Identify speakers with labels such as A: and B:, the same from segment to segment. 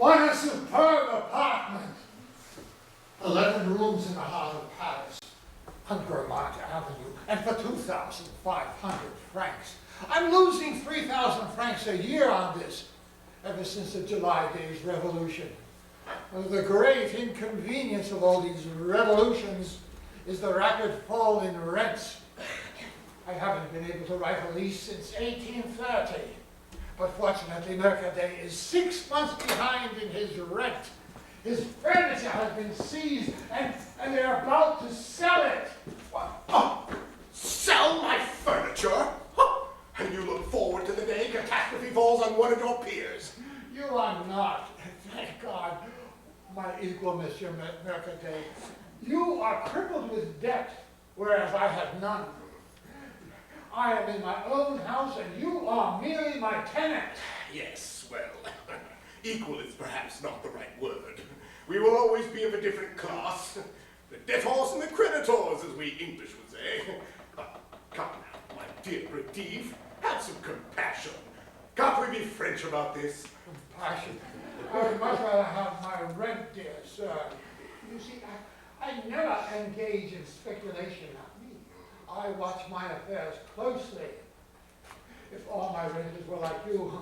A: What a superb apartment! 11 rooms in the heart of Paris, on Vermont Avenue, and for 2,500 francs. I'm losing 3,000 francs a year on this, ever since the July Days Revolution. The great inconvenience of all these revolutions is the rapid fall in rents. I haven't been able to write a lease since 1830, but fortunately Mercadet is 6 months behind in his rent. His furniture has been seized, and they're about to sell it.
B: What? Oh, sell my furniture? Huh. And you look forward to the day catastrophe falls on one of your peers?
A: You are not, thank God, my equal, Monsieur Mercadet. You are crippled with debt, whereas I have none. I am in my own house, and you are merely my tenant.
B: Yes, well, equal is perhaps not the right word. We will always be of a different class. The debtors and the creditors, as we English would say. Come now, my dear Retief, have some compassion. Can't we be French about this?
A: Compassion? I would much rather have my rent, dear sir. You see, I never engage in speculation. I watch my affairs closely. If all my renters were like you,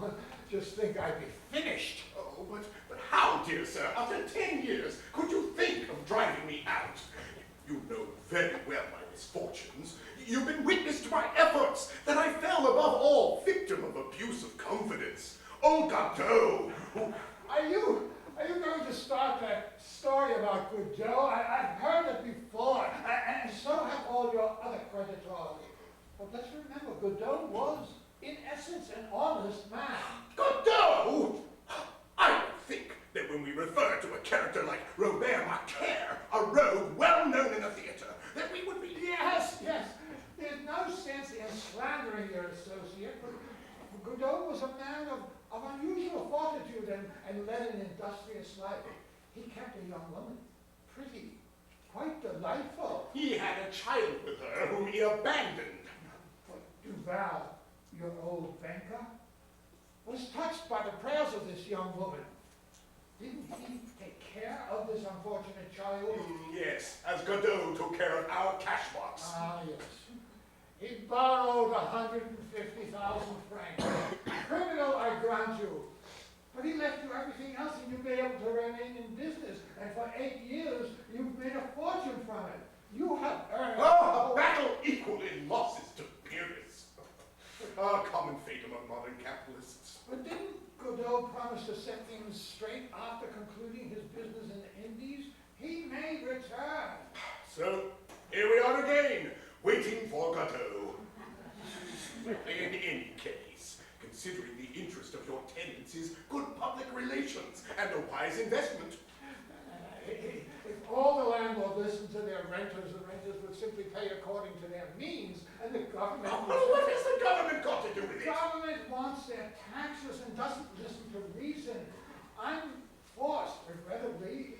A: just think I'd be finished.
B: Oh, but how, dear sir, after 10 years, could you think of driving me out? You know very well my misfortunes. You've been witness to my efforts, that I fell above all victim of abuse of confidence. Oh, Godot!
A: Are you going to start that story about Godot? I've heard it before, and so have all your other creditors. But let's remember, Godot was, in essence, an honest man.
B: Godot? I don't think that when we refer to a character like Robert Macaire, a rogue well known in the theatre, that we would be...
A: Yes. There's no sense in slandering your associate, but Godot was a man of unusual fortitude and led an industrious life. He kept a young woman, pretty, quite delightful.
B: He had a child with her whom he abandoned.
A: But Duval, your old banker, was touched by the prayers of this young woman. Didn't he take care of this unfortunate child?
B: Yes, as Godot took care of our cash box.
A: Ah, yes. He borrowed 150,000 francs. Criminal, I grant you. But he left you everything else and you've been able to remain in business. And for 8 years, you've made a fortune from it. You have earned...
B: Oh, a battle equal in losses to peerless. A common fate among modern capitalists.
A: But didn't Godot promise to set things straight after concluding his business in the Indies? He may return.
B: So, here we are again, waiting for Godot. In any case, considering the interest of your tenants is good public relations and a wise investment.
A: If all the landlords listened to their renters, the renters would simply pay according to their means, and the government...
B: Oh, what has the government got to do with it?
A: The government wants their taxes and doesn't listen to reason. I'm forced, regrettably,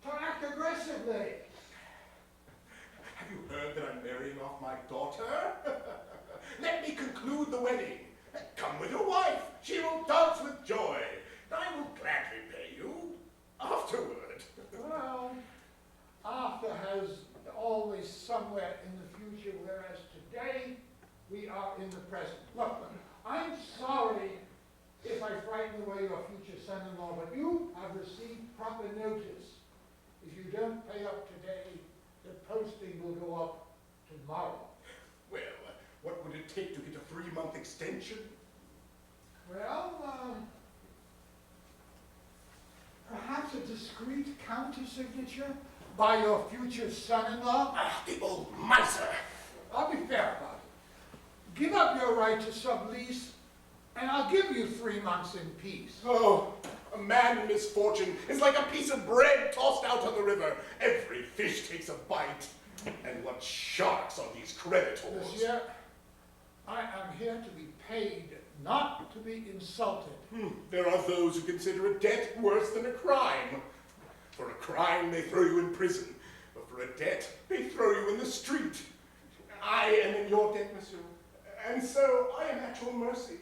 A: to act aggressively.
B: Have you heard that I'm marrying off my daughter? Let me conclude the wedding. Come with your wife. She will dance with joy. I will gladly pay you afterward.
A: Well, after has always somewhere in the future, whereas today we are in the present. Look, I'm sorry if I frighten away your future son-in-law, but you have received proper notice. If you don't pay up today, the posting will go up tomorrow.
B: Well, what would it take to get a 3-month extension?
A: Well, perhaps a discreet counter-signature by your future son-in-law?
B: Ah, the old miser!
A: I'll be fair about it. Give up your right to sublease, and I'll give you 3 months in peace.
B: Oh, a man in misfortune is like a piece of bread tossed out on the river. Every fish takes a bite. And what sharks are these creditors?
A: Monsieur, I am here to be paid, not to be insulted.
B: There are those who consider a debt worse than a crime. For a crime, they throw you in prison. But for a debt, they throw you in the street. I am in your debt, monsieur. And so I am at your mercy.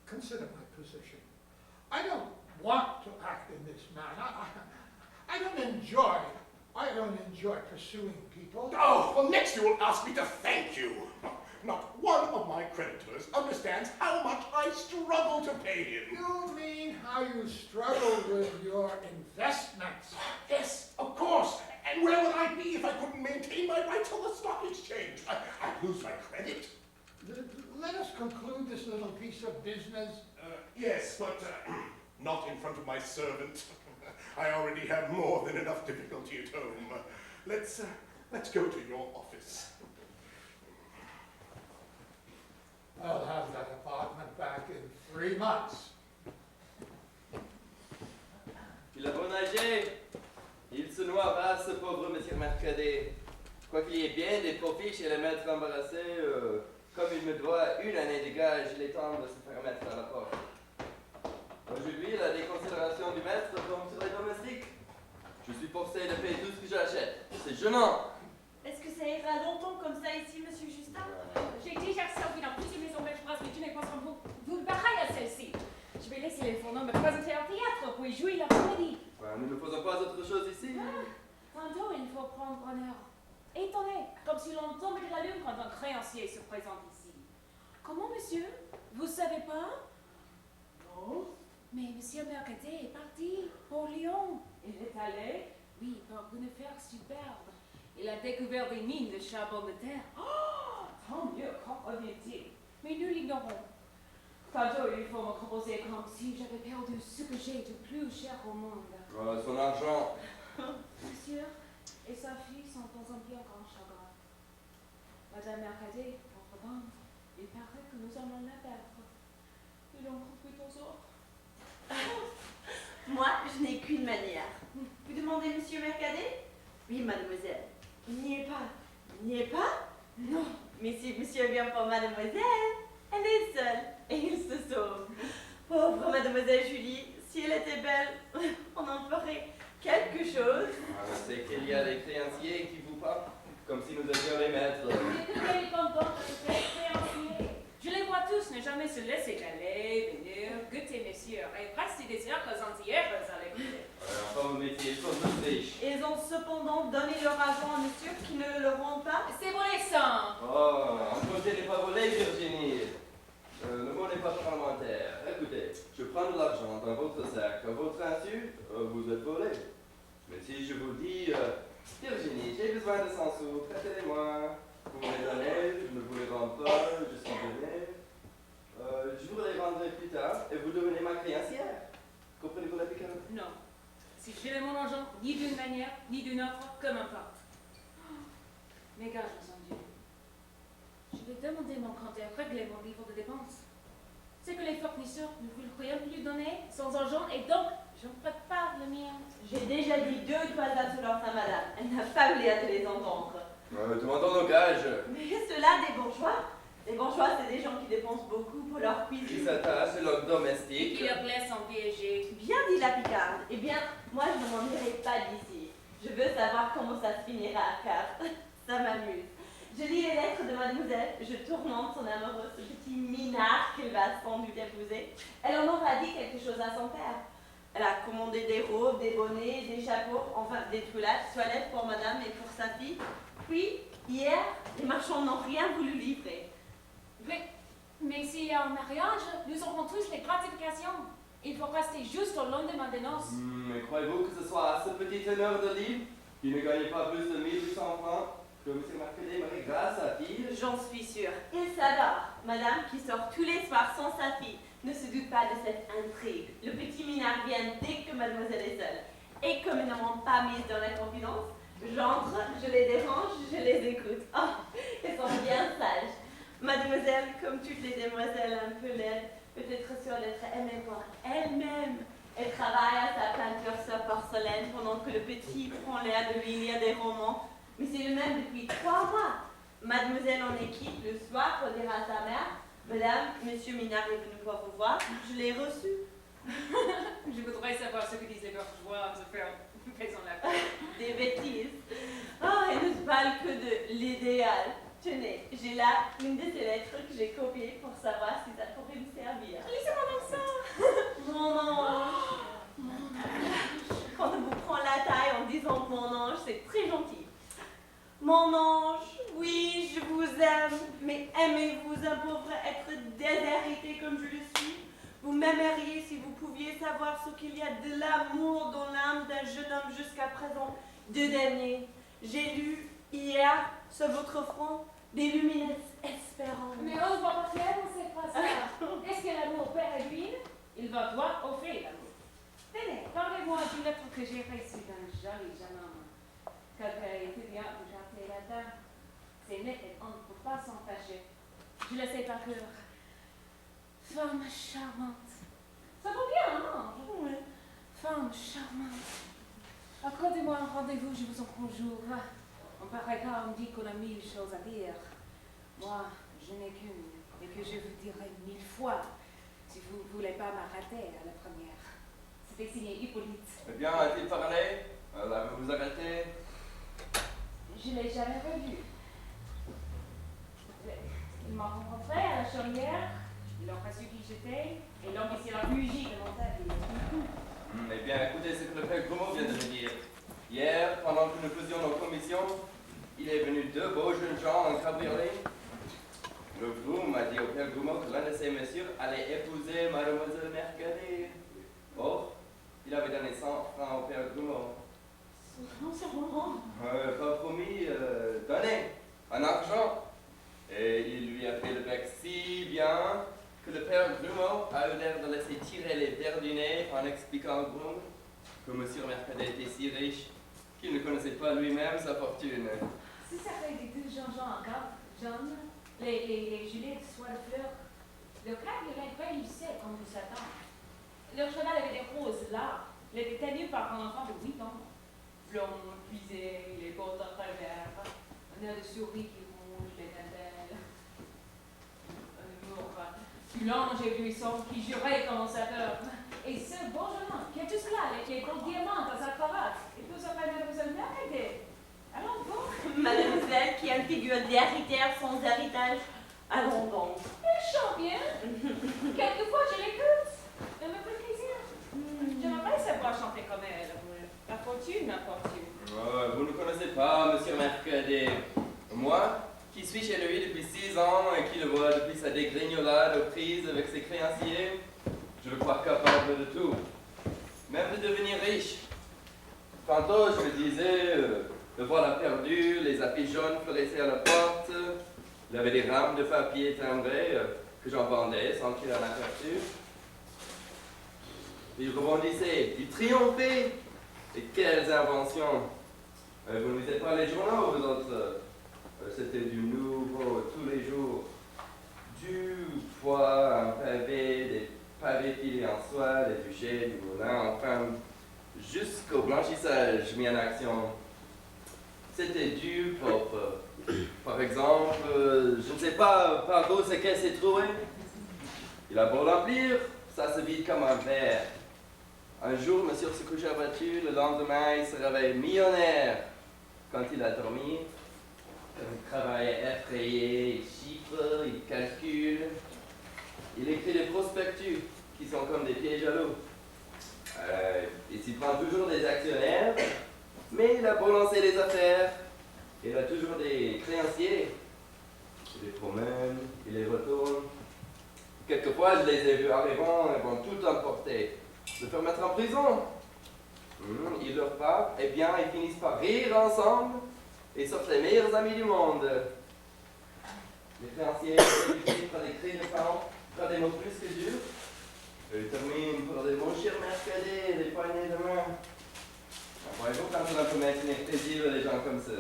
A: Consider my position. I don't want to act in this manner. I don't enjoy pursuing people.
B: Oh, well, next you will ask me to thank you. Not one of my creditors understands how much I struggle to pay him.
A: You mean how you struggle with your investments?
B: Yes, of course. And where would I be if I couldn't maintain my rights on the stock exchange? I'd lose my credit.
A: Let us conclude this little piece of business.
B: Yes, but not in front of my servant. I already have more than enough difficulty at home. Let's go to your office.
A: I'll have that apartment back in 3 months.
C: Il a beau nager, il se noiera, ce pauvre monsieur Mercadet. Quoiqu'il y ait bien des profits chez les maîtres embarrassés, comme il me doit une année de gage, il est temps de se faire mettre à la porte. Aujourd'hui, la déconsidération du maître tombe sur les domestiques. Je suis forcé de payer tout ce que j'achète. C'est gênant.
D: Est-ce que ça ira longtemps comme ça ici, monsieur Justin?
E: J'ai déjà servi dans plusieurs maisons belges, mais tu n'es pas sans vous pareil à celle-ci. Je vais laisser les fourneaux me présenter au théâtre pour y jouer l'après-midi.
C: Nous ne faisons pas autre chose ici.
E: Tantôt, il faut prendre un air étonné, comme si l'on tombait de la lune quand un créancier se présente ici. Comment, monsieur? Vous savez pas? Non. Mais monsieur Mercadet est parti pour Lyon. Il est allé, oui, pour une affaire superbe. Il a découvert des mines de charbon de terre. Oh, tant mieux, quand revient-il? Mais nous l'ignorons. Tantôt, il faut me composer comme si j'avais perdu ce que j'ai de plus cher au monde.
C: Son argent.
E: Monsieur et sa fille sont dans un bien grand chagrin. Madame Mercadet, notre banque, il paraît que nous allons la perdre. Il en coupe aux autres.
D: Moi, je n'ai qu'une manière. Vous demandez monsieur Mercadet? Oui, mademoiselle. Il n'y est pas. Il n'y est pas? Non. Mais si monsieur vient pour mademoiselle, elle est seule et il se sauve. Pauvre mademoiselle Julie, si elle était belle, on en ferait quelque chose.
C: C'est qu'il y a des créanciers qui vous parlent, comme si nous étions les maîtres.
E: Écoutez les contents de ces créanciers. Je les vois tous ne jamais se laisser aller, venir, goûter messieurs, et rester des heures entières à l'écouter.
C: Enfin, vos métiers sont tous riches.
D: Ils ont cependant donné leur argent à monsieur qui ne le rend pas.
E: C'est volé sang.
C: Oh, un côté n'est pas volé, Virginie. Le mot n'est pas parlementaire. Écoutez, je prends de l'argent dans votre sac. À votre insu, vous êtes volé. Mais si je vous dis, Virginie, j'ai besoin de 100 sous, prêtez-les-moi. Vous me les donnez, je ne vous les rends pas, je suis donné. Je vous les rendrai plus tard et vous devenez ma créancière. Comprenez-vous la picarde?
E: Non. Si je n'ai mon argent ni d'une manière, ni d'une autre, que m'importe. Mes gages sont dus. Je vais demander mon compte et régler mon livre de dépenses. C'est que les fournisseurs ne veulent rien lui donner sans argent et donc je ne prête pas le mien.
D: J'ai déjà dit 2 toisettes sur leur à madame. Elle n'a pas voulu à te les entendre.
C: Demandons nos gages.
D: Mais ceux-là, des bourgeois. Les bourgeois, c'est des gens qui dépensent beaucoup pour leur
C: Qui
D: cuisine.
C: s'attachent à leur
E: Qui
C: domestique.
E: leur laisse en piéger.
D: Bien dit la picarde. Eh bien, moi, je ne m'en irai pas d'ici. Je veux savoir comment ça se finira, car ça m'amuse. Je lis les lettres de mademoiselle, je tourmente son amoureux, ce petit minard qu'elle va sans doute épouser. Elle en aura dit quelque chose à son père. Elle a commandé des robes, des bonnets, des chapeaux, enfin des toilettes pour madame et pour sa fille. Puis, hier, les marchands n'ont rien voulu livrer.
E: Mais s'il y a un mariage, nous aurons tous les gratifications. Il faut rester juste au lendemain des noces.
C: Mais croyez-vous que ce soit à ce petit teneur de livre, qui ne gagnait pas plus de 1800 francs, que M. Mercadet marie grâce sa fille?
D: J'en suis sûre. Il s'adore. Madame, qui sort tous les soirs sans sa fille, ne se doute pas de cette intrigue. Le petit minard vient dès que mademoiselle est seule. Et comme ils ne m'ont pas mise dans la confidence, j'entre, je les dérange, je les écoute. Oh, elles sont bien sages. Mademoiselle, comme toutes les demoiselles un peu laides, peut être sûre d'être aimée par elle-même. Elle travaille à sa peinture sur porcelaine pendant que le petit prend l'air de lui lire des romans. Mais c'est le même depuis 3 mois. Mademoiselle en équipe le soir pour dire à sa mère, Madame, Monsieur Minard est venu pour vous voir, je l'ai reçu.
E: Je voudrais savoir ce que disent les bourgeois se faire faisant la cour.
D: Des bêtises. Oh, elle ne parle que de l'idéal. Tenez, j'ai là une de ces lettres que j'ai copiées pour savoir si ça pourrait me servir.
E: Lisez-moi donc ça.
D: Mon ange. m'aimeriez si vous pouviez savoir ce qu'il y a de l'amour dans l'âme d'un jeune homme jusqu'à présent. De dernier, j'ai lu hier sur votre front des luminesces espérantes.
E: Mais on va pas faire, on sait pas ça. Est-ce que l'amour pérégline? Il va droit au fait, l'amour. Tenez, parlez-moi d'une lettre que j'ai reçue d'un joli jeune homme. Quelqu'un étudiant que j'ai appelé là-dedans. C'est net et on ne peut pas s'en fâcher. Je le sais par cœur. Femme charmante. Ça va bien, hein?
D: Oui.
E: Femme charmante. Accordez-moi un rendez-vous, je vous en conjure. On paraît car on me dit qu'on a 1000 choses à dire. Moi, je n'ai qu'une, et que je vous dirai 1000 fois, si vous ne voulez pas m'arrêter à la première. C'était signé Hippolyte.
C: Eh bien, a-t-il parlé? L'avez-vous arrêté?
E: Je ne l'ai jamais revu. Ils m'ont rencontré à la chaumière, ils ont su qui j'étais, et l'ont mis sur la bougie de mon table.
C: Eh bien, écoutez ce que le père Grumeau vient de me dire. Hier, pendant que nous faisions nos commissions, il est venu 2 beaux jeunes gens en cabriolet. Le groom m'a dit au père Grumeau que l'un de ces messieurs allait épouser mademoiselle Mercadet. Or, il avait donné 100 francs au père Grumeau. Pas promis, donné, en argent. Et il lui a fait le bec si bien que le père Grumeau a eu l'air de laisser tirer les verres du nez en expliquant au groom que monsieur Mercadet était si riche qu'il ne connaissait pas lui-même sa fortune.
E: Si ça fait des 2 jeunes gens en garde, jaunes, les gilets de soie de fleurs, le cabriolet réussissait comme vous s'attend. Leur cheval avait des roses là, il était tenu par un enfant de 8 ans. Blond, puisé, les bottes en travers, un air de souris qui ronge les dentelles. Un humour plus longe et puissant qui jurait comme un sapeur. Et ce beau jeune homme qui est tout cela avec les gros diamants dans sa cravate, et tout ça fait mademoiselle Mercadet. Allons donc.
D: Mademoiselle qui a une figure d'héritière sans héritage. Allons donc.
E: Elle chante bien. Quelquefois je l'écoute. Elle me fait plaisir. J'aimerais savoir chanter comme elle. La fortune, la fortune.
C: Vous ne connaissez pas monsieur Mercadet. Moi, qui suis chez lui depuis 6 ans et qui le vois depuis sa dégrignolade aux prises avec ses créanciers, je le crois capable de tout, même de devenir riche. Tantôt, je me disais, le voilà perdu, les affiches jaunes fleurissait à la porte, il avait des rames de papier timbrées que j'en vendais sans qu'il en aperçût. Il rebondissait, il triomphait. Et quelles inventions! Vous ne lisez pas les journaux, vous autres? C'était du nouveau tous les jours. Du poids, un pavé, des pavés filés en soie, des bûchers, du moulin, enfin, jusqu'au blanchissage mis en action. C'était du propre. Par exemple, je ne sais pas par où c'est qu'elle s'est trouvée. Il a beau l'emplir, ça se vide comme un verre. Un jour, monsieur se couche abattu, le lendemain, il se réveille millionnaire. Quand il a dormi, il travaille effrayé, il chiffre, il calcule. Il écrit des prospectus qui sont comme des pieds jaloux. Il s'y prend toujours des actionnaires, mais il a beau lancer les affaires. Il a toujours des créanciers. Il les promène, il les retourne. Quelquefois, je les ai vus arrivant et vont tout emporter. Le faire mettre en prison. Ils leur parlent, eh bien, ils finissent par rire ensemble et sortent les meilleurs amis du monde. Les créanciers finissent par des cris de faim, par des mots plus que durs. Ils terminent par des mon cher Mercadet, des poignées de main. Voyez-vous, quand on a pu maintenir paisible les gens comme ce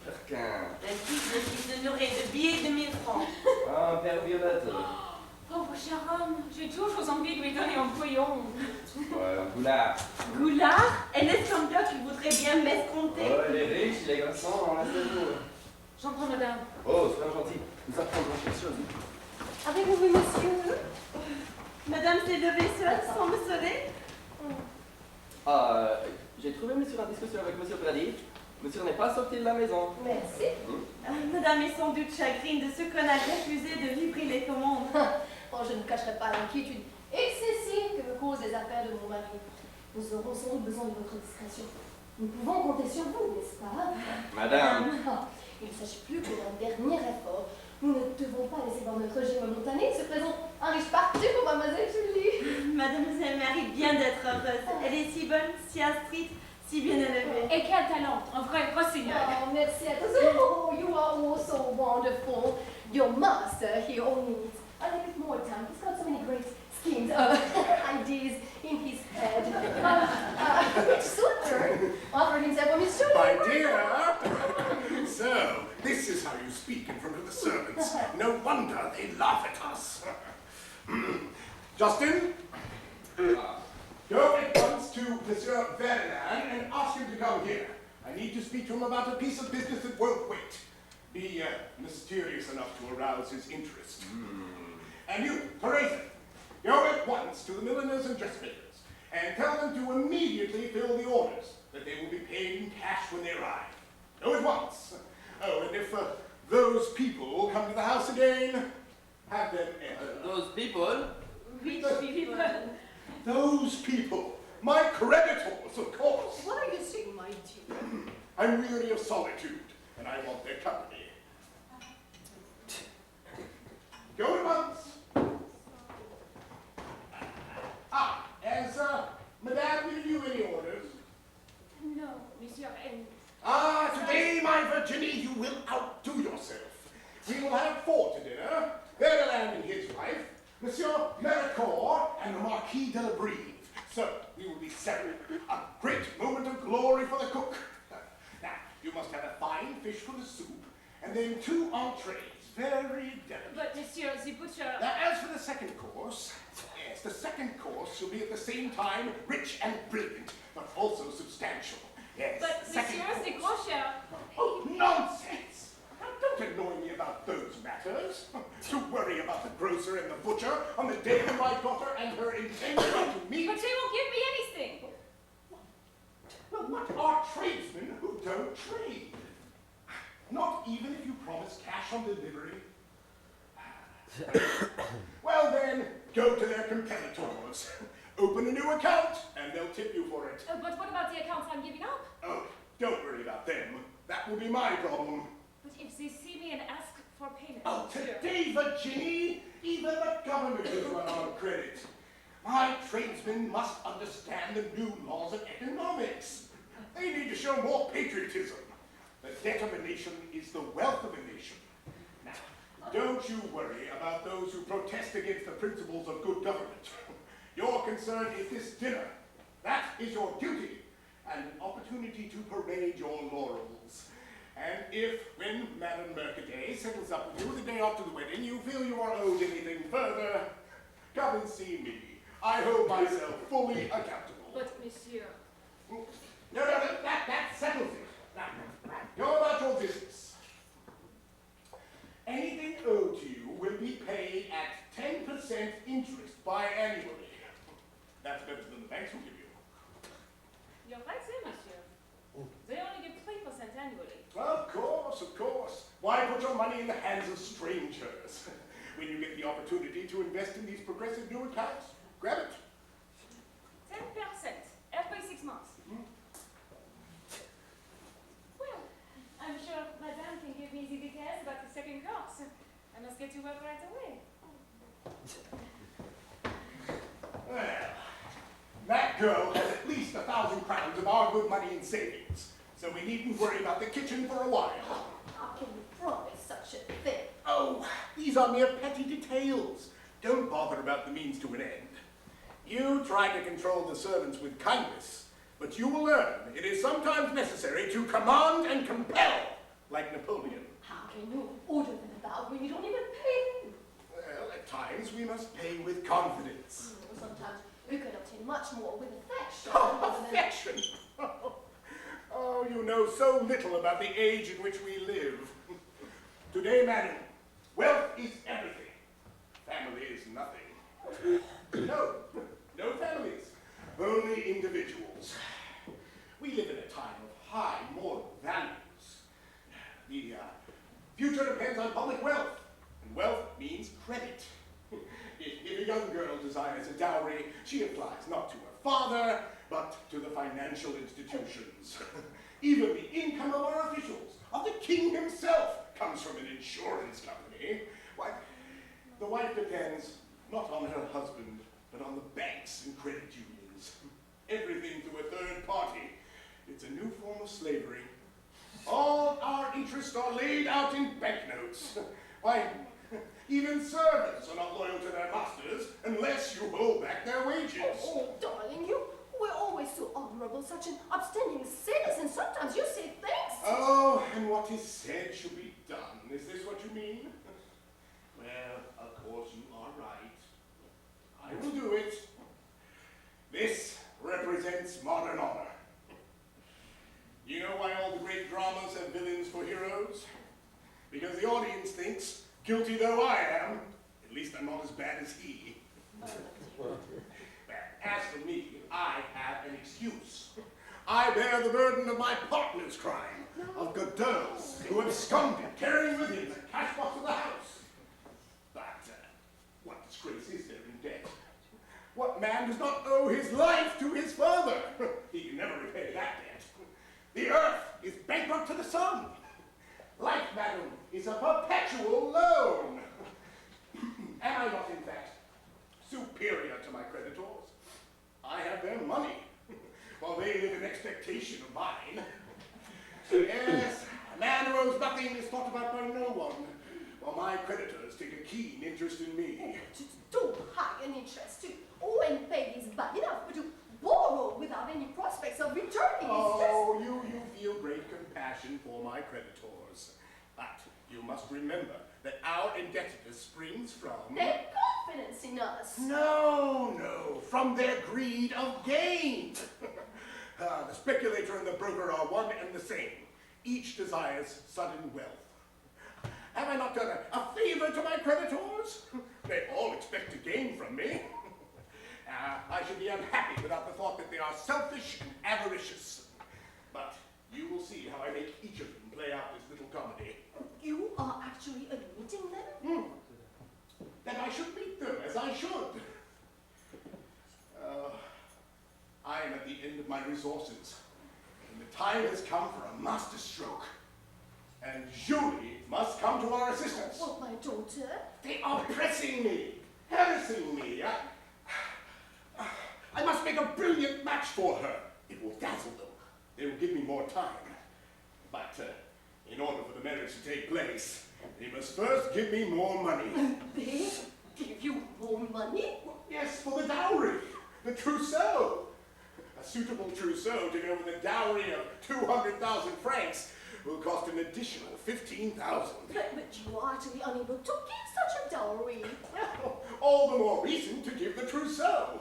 C: perquin.
D: Un fils de nourrir de billets de 1000 francs.
C: Ah, père Violette.
E: Pauvre cher homme, j'ai toujours envie de lui donner un bouillon.
C: Ouais, goulard.
D: Goulard? Un escompteur qui voudrait bien m'escompter.
C: Oh, les riches, les garçons, on a ce jour.
E: J'entends, madame.
C: Oh, c'est gentil. Nous apprendrons quelque chose.
D: Avez-vous vu monsieur? Madame s'est levée seule sans me sonner.
C: J'ai trouvé monsieur en discussion avec monsieur Brady. Monsieur n'est pas sorti de la maison.
D: Merci. Madame est sans doute chagrine de ce qu'on a refusé de livrer les commandes.
F: Oh, je ne cacherai pas l'inquiétude excessive que me causent les affaires de mon mari. Nous aurons sans doute besoin de votre discrétion. Nous pouvons compter sur vous, n'est-ce pas?
C: Madame.
F: Il ne s'agit plus que d'un dernier effort. Nous ne devons pas laisser dans notre gemme montanée se présente un riche parti pour mademoiselle Julie.
D: Mademoiselle mérite bien d'être heureuse. Elle est si bonne, si instruite, si bien élevée.
E: Et quel talent, un vrai rossignol.
F: Oh, merci à tous. Oh, you are all so wonderful. Your master, he only needs a little bit more time. He's got so many great schemes, ideas in his head. Which suitor offered himself for Miss Julie.
B: My dear! So, this is how you speak in front of the servants. No wonder they laugh at us. Justin? Go at once to Monsieur Ferdinand and ask him to come here. I need to speak to him about a piece of business that won't wait. Be mysterious enough to arouse his interest. And you, Teresa, go at once to the milliners and dressmakers and tell them to immediately fill the orders, that they will be paid in cash when they arrive. Go at once. Oh, and if those people come to the house again, have them enter.
C: Those people?
D: Which people?
B: Those people. My creditors, of course.
F: What are you saying, my dear?
B: I'm weary of solitude, and I want their company. Go at once. Has Madame given you any orders?
E: No, monsieur, and
B: Today, my Virginie, you will outdo yourself. We will have 4 to dinner. Ferdinand and his wife, Monsieur Mercadet and the Marquis de la Brive. So, we will be 7. A great moment of glory for the cook. Now, you must have a fine fish for the soup, and then 2 entrees, very delicate.
E: but monsieur, the butcher.
B: Now, as for the second course, yes, the second course shall be at the same time rich and brilliant, but also substantial. Yes,
E: But
B: second
E: monsieur, c'est
B: course.
E: trop cher.
B: Oh, nonsense! Now, don't annoy me about those matters. To worry about the grocer and the butcher on the day when my daughter and her intend to meet.
E: But they won't give me anything.
B: Well, what are tradesmen who don't trade? Not even if you promise cash on delivery. Well then, go to their competitors. Open a new account, and they'll tip you for it.
E: But what about the accounts I'm giving up?
B: Oh, don't worry about them. That will be my problem.
E: But if they see me and ask for payment,
B: Oh,
E: monsieur.
B: today, Virginie, even the government is run on credit. My tradesmen must understand the new laws of economics. They need to show more patriotism. The debt of a nation is the wealth of a nation. Now, don't you worry about those who protest against the principles of good government. Your concern is this dinner. That is your duty, and an opportunity to parade your laurels. And if, when Madame Mercadet settles up with you the day after the wedding, you feel you are owed anything further, come and see me. I hold myself fully accountable.
E: But monsieur.
B: No, that settles it. Now, go about your business. Anything owed to you will be paid at 10% interest biannually. That's better than the banks will give you.
E: You're right there, monsieur. They only give 3% annually.
B: Of course, of course. Why put your money in the hands of strangers? When you get the opportunity to invest in these progressive new accounts, grab it.
E: 10% every 6 months. Well, I'm sure Madame can give me the details about the second course. I must get to work right away.
B: Well, that girl has at least 1,000 crowns of our good money in savings, so we needn't worry about the kitchen for a while.
F: How can you promise such a thing?
B: Oh, these are mere petty details. Don't bother about the means to an end. You try to control the servants with kindness, but you will learn it is sometimes necessary to command and compel, like Napoleon.
F: How can you order them about when you don't even pay them?
B: Well, at times we must pay with confidence.
F: Sometimes you can obtain much more with affection.
B: Oh,
F: rather than-
B: affection! Oh, you know so little about the age in which we live. Today, madam, wealth is everything. Family is nothing. No families, only individuals. We live in a time of high moral values. The future depends on public wealth, and wealth means credit. If a young girl desires a dowry, she applies not to her father, but to the financial institutions. Even the income of our officials, of the king himself, comes from an insurance company. Why, the wife depends not on her husband, but on the banks banks and credit unions. Everything through a third party. It's a new form of slavery. All our interests are laid out in banknotes. Why, even servants are not loyal to their masters unless you hold back their wages.
F: Oh, darling, you were always so honorable, such an upstanding citizen. Sometimes you say things.
B: Oh, and what is said should be done. Is this what you mean? Well, of course you are right. I will do it. This represents modern honor. You know why all the great dramas have villains for heroes? Because the audience thinks, guilty though I am, at least I'm not as bad as he. As for me, I have an excuse. I bear the burden of my partner's crime, of Godot's, who absconded, carrying with him the cash box of the house. But what disgrace is there in debt? What man does not owe his life to his father? He can never repay that debt. The earth is bankrupt to the sun. Life, madam, is a perpetual loan. Am I not, in fact, superior to my creditors? I have their money, while they live in expectation of mine. Yes, a man who owes nothing is thought about by no one, while my creditors take a keen interest in me.
F: It's too high an interest to owe and pay is bad enough, but to borrow without any prospects of returning is
B: Oh, you feel great compassion for my creditors. But you must remember that our indebtedness springs from...
F: their confidence in us.
B: No, from their greed of gain. The speculator and the broker are one and the same. Each desires sudden wealth. Have I not done a favor to my creditors? They all expect to gain from me. I should be unhappy without the thought that they are selfish and avaricious. But you will see how I make each of them play out this little comedy.
F: You are actually admitting them?
B: That I should meet them as I should. I am at the end of my resources, and the time has come for a masterstroke. And Julie must come to our assistance.
F: Oh, my daughter.
B: They are pressing me, harassing me. I must make a brilliant match for her. It will dazzle them. They will give me more time. But in order for the marriage to take place, they must first give me more money.
F: They give you more money?
B: Yes, for the dowry, the trousseau. A suitable trousseau to go with a dowry of 200,000 francs will cost an additional 15,000.
F: But you are utterly unable to give such a dowry.
B: Well, all the more reason to give the trousseau.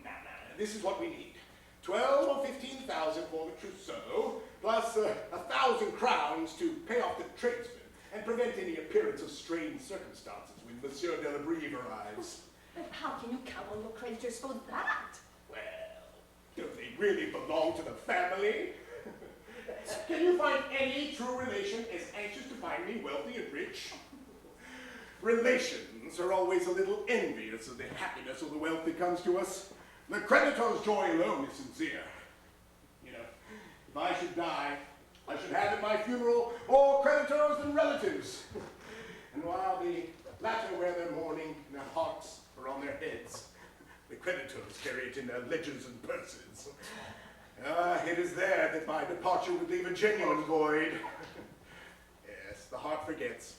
B: Now, this is what we need. 12 or 15,000 for the trousseau, plus 1,000 crowns to pay off the tradesmen and prevent any appearance of strained circumstances when Monsieur de la Brive arrives.
F: But how can you count on your creditors for that?
B: Well, don't they really belong to the family? Can you find any true relation as anxious to find me wealthy and rich? Relations are always a little envious of the happiness of the wealth that comes to us. The creditor's joy alone is sincere. You know, if I should die, I should have at my funeral more creditors than relatives. And while the latter wear their mourning and their hearts are on their heads, the creditors carry it in their ledgers and purses. It is there that my departure would leave a genuine void. Yes, the heart forgets.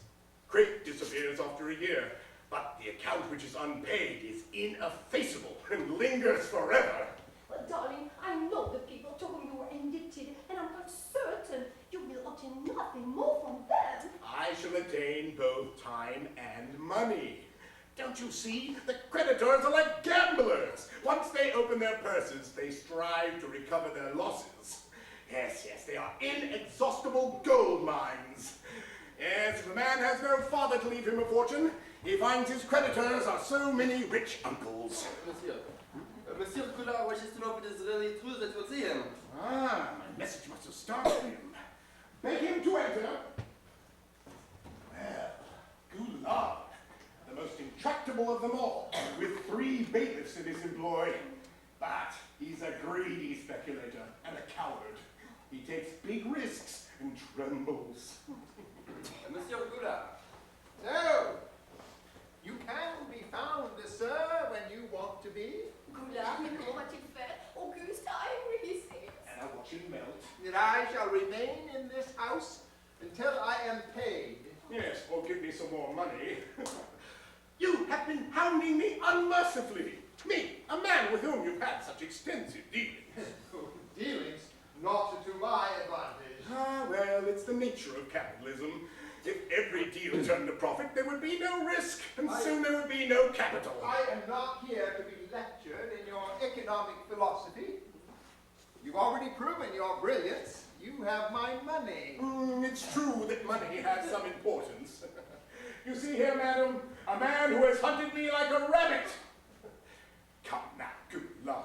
B: Credit disappears after a year, but the account which is unpaid is ineffaceable and lingers forever.
F: Well, darling, I know the people to whom you were indebted, and I'm quite certain you will obtain nothing more from them.
B: I shall attain both time and money. Don't you see? The creditors are like gamblers. Once they open their purses, they strive to recover their losses. Yes, they are inexhaustible gold mines. Yes, if a man has no father to leave him a fortune, he finds his creditors are so many rich uncles.
C: Monsieur Goulart wishes to know if it is really true that you'll see him.
B: My message must have startled him. Beg him to enter. Well, Goulart, the most intractable of them all, with 3 bailiffs in his employ. But he's a greedy speculator and a coward. He takes big risks and trembles.
C: Monsieur Goulart.
G: So, you can be found, sir, when you want to be?
F: Goulard, mais comment va-t-il faire? Auguste, I'm really serious.
B: And I watch him melt.
G: That I shall remain in this house until I am paid.
B: Yes, or give me some more money. You have been hounding me unmercifully. Me, a man with whom you've had such extensive dealings.
G: Dealings not to my advantage.
B: Ah, well, it's the nature of capitalism. If every deal turned a profit, there would be no risk, and soon there would be no capital.
G: I am not here to be lectured in your economic philosophy. You've already proven your brilliance. You have my money.
B: It's true that money has some importance. You see here, madam, a man who has hunted me like a rabbit. Come now, good Lord.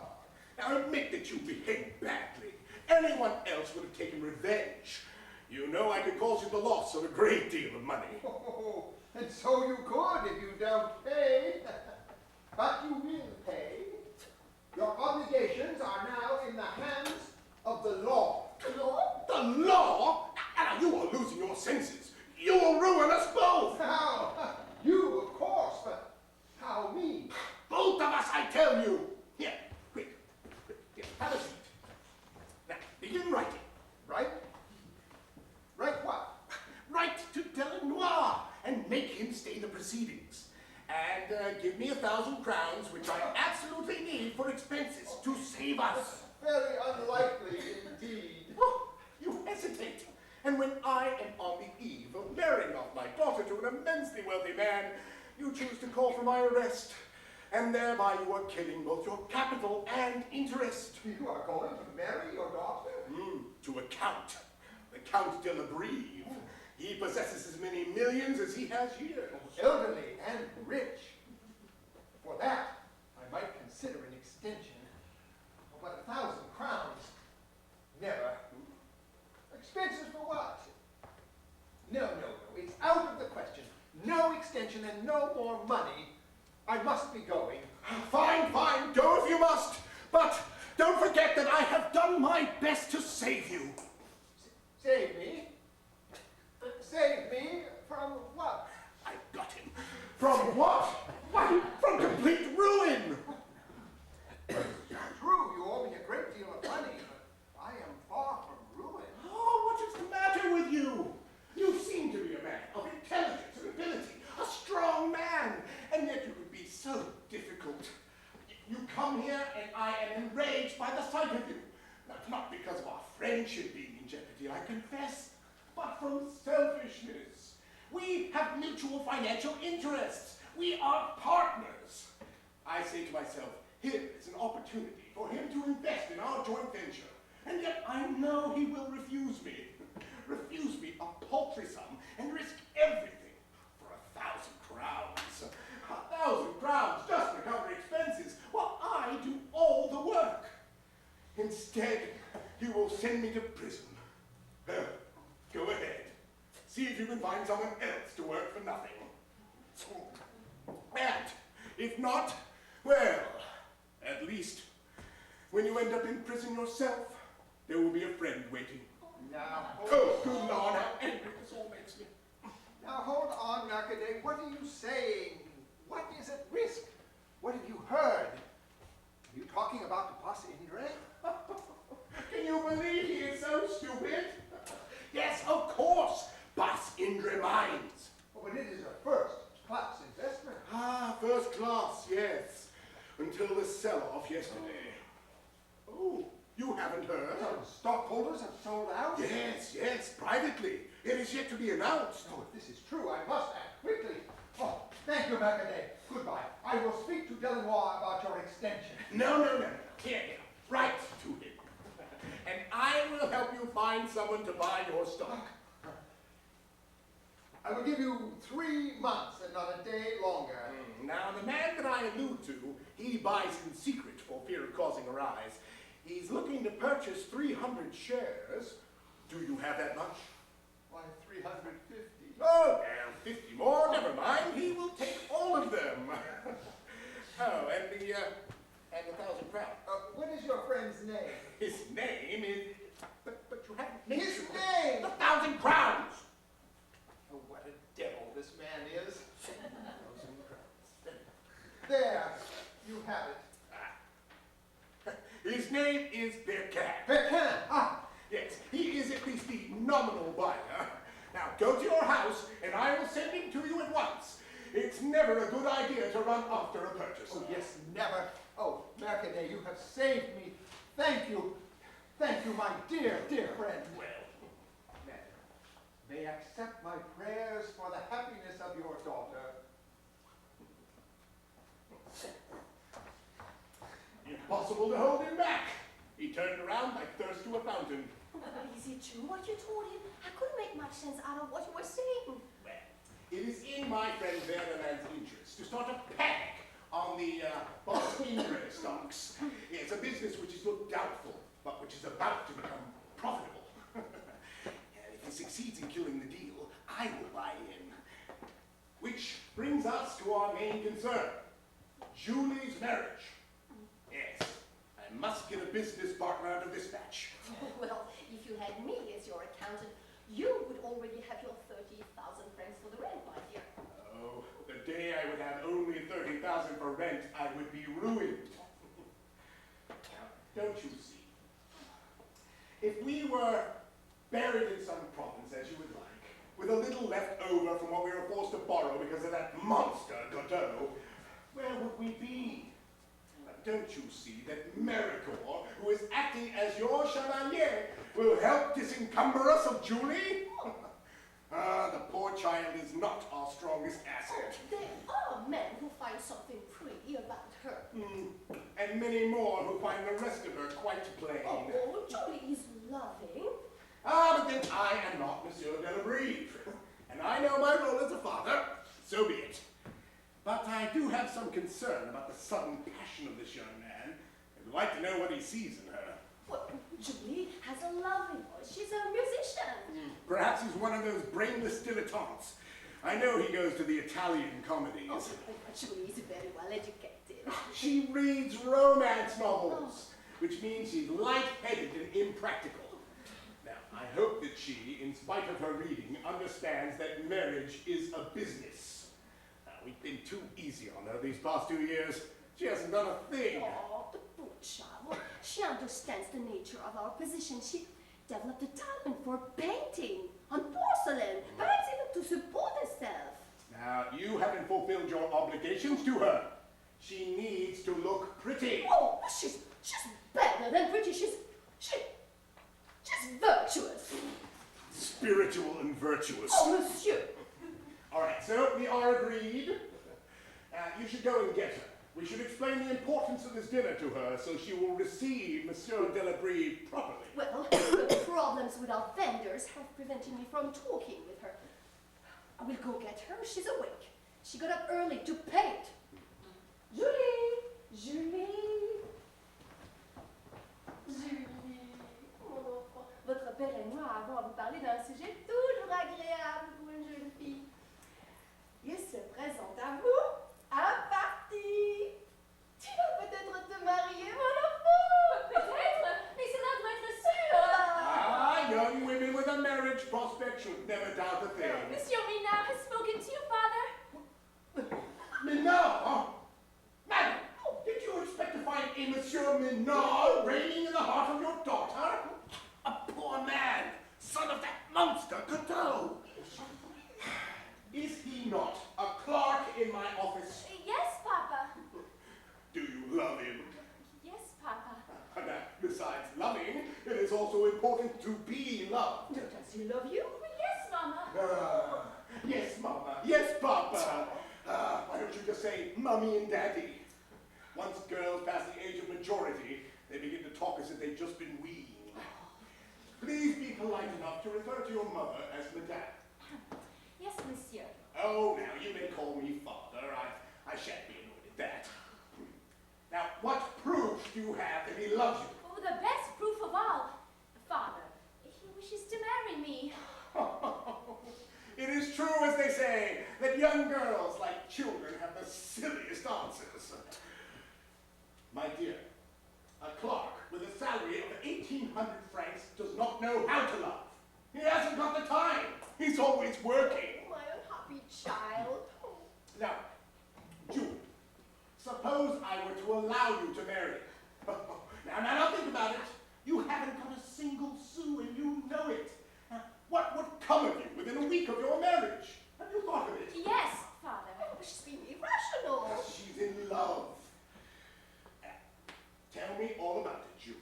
B: Now admit that you behaved badly. Anyone else would have taken revenge. You know I could cause you the loss of a great deal of money.
G: Oh, and so you could if you don't pay. But you will pay. Your obligations are now in the hands of the law.
F: The law?
B: The law? Now you are losing your senses. You will ruin us both.
G: How? You, of course, but how me?
B: Both of us, I tell you. Here, quick. Here, have a seat. Now, begin writing.
G: Right? Right what?
B: Write to Delanois and make him stay the proceedings. And give me 1,000 crowns, which I absolutely need for expenses to save us.
G: Very unlikely indeed.
B: Oh, you hesitate. And when I am on the eve of marrying off my daughter to an immensely wealthy man, you choose to call for my arrest. And thereby you are killing both your capital and interest.
G: You are going to marry your daughter?
B: To a count. The Count de la Brive. He possesses as many millions as he has years.
G: Elderly and rich. For that, I might consider an extension. But 1,000 crowns? Never. Expenses for what? No. It's out of the question. No extension and no more money. I must be going.
B: Fine. Go if you must. But don't forget that I have done my best to save you.
G: Save me? Save me from what?
B: I got him. From what? Why, from complete ruin.
G: True, you owe me a great deal of money, but I am far from ruin.
B: Oh, what is the matter with you? You seem to be a man of intelligence and ability, a strong man, and yet you could be so difficult. You come here and I am enraged by the sight of you. Not because of our friendship being in jeopardy, I confess, but from selfishness. We have mutual financial interests. We are partners. I say to myself, here is an opportunity for him to invest in our joint venture. And yet I know he will refuse me. Refuse me a paltry sum and risk everything for 1,000 crowns. 1,000 crowns just to cover expenses while I do all the work. Instead, he will send me to prison. Well, go ahead. See if you can find someone else to work for nothing. And if not, well, at least when you end up in prison yourself, there will be a friend waiting.
G: Now,
B: Oh, good Lord, how angry this all makes me.
G: now hold on, Mercadet. What are you saying? What is at risk? What have you heard? Are you talking about the boss Indre?
B: Can you believe he is so stupid? Yes, of course, Boss Indre Mines.
G: Oh, but it is a first-class investment.
B: Ah, first class, yes. Until the sell-off yesterday. Oh, you haven't heard?
G: Some stockholders have sold out?
B: Yes, privately. It is yet to be announced.
G: Oh, if this is true, I must act quickly. Oh, thank you, Mercadet. Goodbye. I will speak to Delanois about your extension.
B: No. Here. Write to him. And I will help you find someone to buy your stock.
G: I will give you 3 months and not a day longer.
B: Now, the man that I allude to, he buys in secret for fear of causing a rise. He's looking to purchase 300 shares. Do you have that much?
G: Why, 350.
B: Oh, well, 50 more, never mind. He will take all of them. Oh, and the 1,000 crowns.
G: What is your friend's name?
B: His name is... But you haven't
G: His
B: mentioned
G: name!
B: the 1,000 crowns!
G: Oh, what a devil this man is. There, you have it.
B: His name is Mercadet.
G: Pecan! Ah!
B: Yes, he is at least the nominal buyer. Now go to your house and I will send him to you at once. It's never a good idea to run after a purchaser.
G: Oh, yes, never. Oh, Mercadet, you have saved me. Thank you. Thank you, my dear, dear friend.
B: Well,
G: May accept my prayers for the happiness of your daughter.
B: impossible to hold him back. He turned around like thirst to a fountain.
F: Is it true what you told him? I couldn't make much sense out of what you were saying.
B: Well, it is in my friend Wernerman's interest to start a panic on the Balzac stocks. It's a business which is looked doubtful, but which is about to become profitable. And if he succeeds in killing the deal, I will buy in. Which brings us to our main concern, Julie's marriage. Yes, I must get a business partner out of this batch.
F: Well, if you had me as your accountant, you would already have your 30,000 francs for the rent, my dear.
B: Oh, the day I would have only 30,000 for rent, I would be ruined. Now, don't you see? If we were buried in some province, as you would like, with a little left over from what we were forced to borrow because of that monster, Godot, where would we be? Don't you see that Mercadet, who is acting as your chevalier, will help disencumber us of Julie? The poor child is not our strongest asset.
F: There are men who find something pretty about her.
B: And many more who find the rest of her quite plain.
F: Oh, Julie is loving.
B: But then I am not Monsieur Delabrieve. And I know my role as a father, so be it. But I do have some concern about the sudden passion of this young man, and would like to know what he sees in her.
F: Well, Julie has a lovely voice. She's a musician.
B: Perhaps he's one of those brainless dilettantes. I know he goes to the Italian comedies.
F: Oh, Julie is very well educated.
B: She reads romance novels, which means she's light-headed and impractical. Now, I hope that she, in spite of her reading, understands that marriage is a business. We've been too easy on her these past 2 years. She hasn't done a thing.
F: Oh, the poor child. Well, she understands the nature of our position. She developed a talent for painting on porcelain, perhaps even to support herself.
B: Now, you haven't fulfilled your obligations to her. She needs to look pretty.
F: Oh, she's better than pretty. She's virtuous.
B: Spiritual and virtuous.
F: Oh, monsieur.
B: All right, so we are agreed. You should go and get her. We should explain the importance of this dinner to her so she will receive Monsieur Delabrieve properly.
F: Well, the problems with our vendors have prevented me from talking with her. I will go get her. She's awake. She got up early to paint. Julie! Julie! Julie! Mon enfant, votre père et moi avons à vous parler d'un sujet toujours agréable pour une jeune fille. Il se présente à vous un parti. Tu vas peut-être te marier, mon enfant.
E: Peut-être, mais cela doit être sûr.
B: Young women with a marriage prospect should never doubt a thing.
E: Monsieur Minard has spoken to your father.
B: Minard? Madam, did you expect to find a Monsieur Minard reigning in the heart of your daughter? A poor man, son of that monster, Godot. Is he not a clerk in my office?
E: Yes, Papa.
B: Do you love him?
E: Yes, Papa.
B: And besides loving, it is also important to be loved.
F: Does he love you?
E: Yes, Mama.
B: Yes, Mama. Yes, Papa. Why don't you just say Mummy and Daddy? Once girls pass the age of majority, they begin to talk as if they've just been weaned. Please be polite enough to refer to your mother as Madame.
E: Yes, Monsieur.
B: Oh, now, you may call me Father. I shan't be annoyed at that. Now, what proof do you have that he loves you?
E: Oh, the best proof of all. Father, he wishes to marry me.
B: It is true, as they say, that young girls, like children, have the silliest answers. My dear, a clerk with a salary of 1,800 francs does not know how to love. He hasn't got the time. He's always working.
F: My unhappy child.
B: Now, Julie, suppose I were to allow you to marry. Now, Now think about it. You haven't got a single sou and you know it. What would come of you within a week of your marriage? Have you thought of it?
E: Yes, Father.
F: Oh, she's being irrational.
B: She's in love. Tell me all about it, Julie.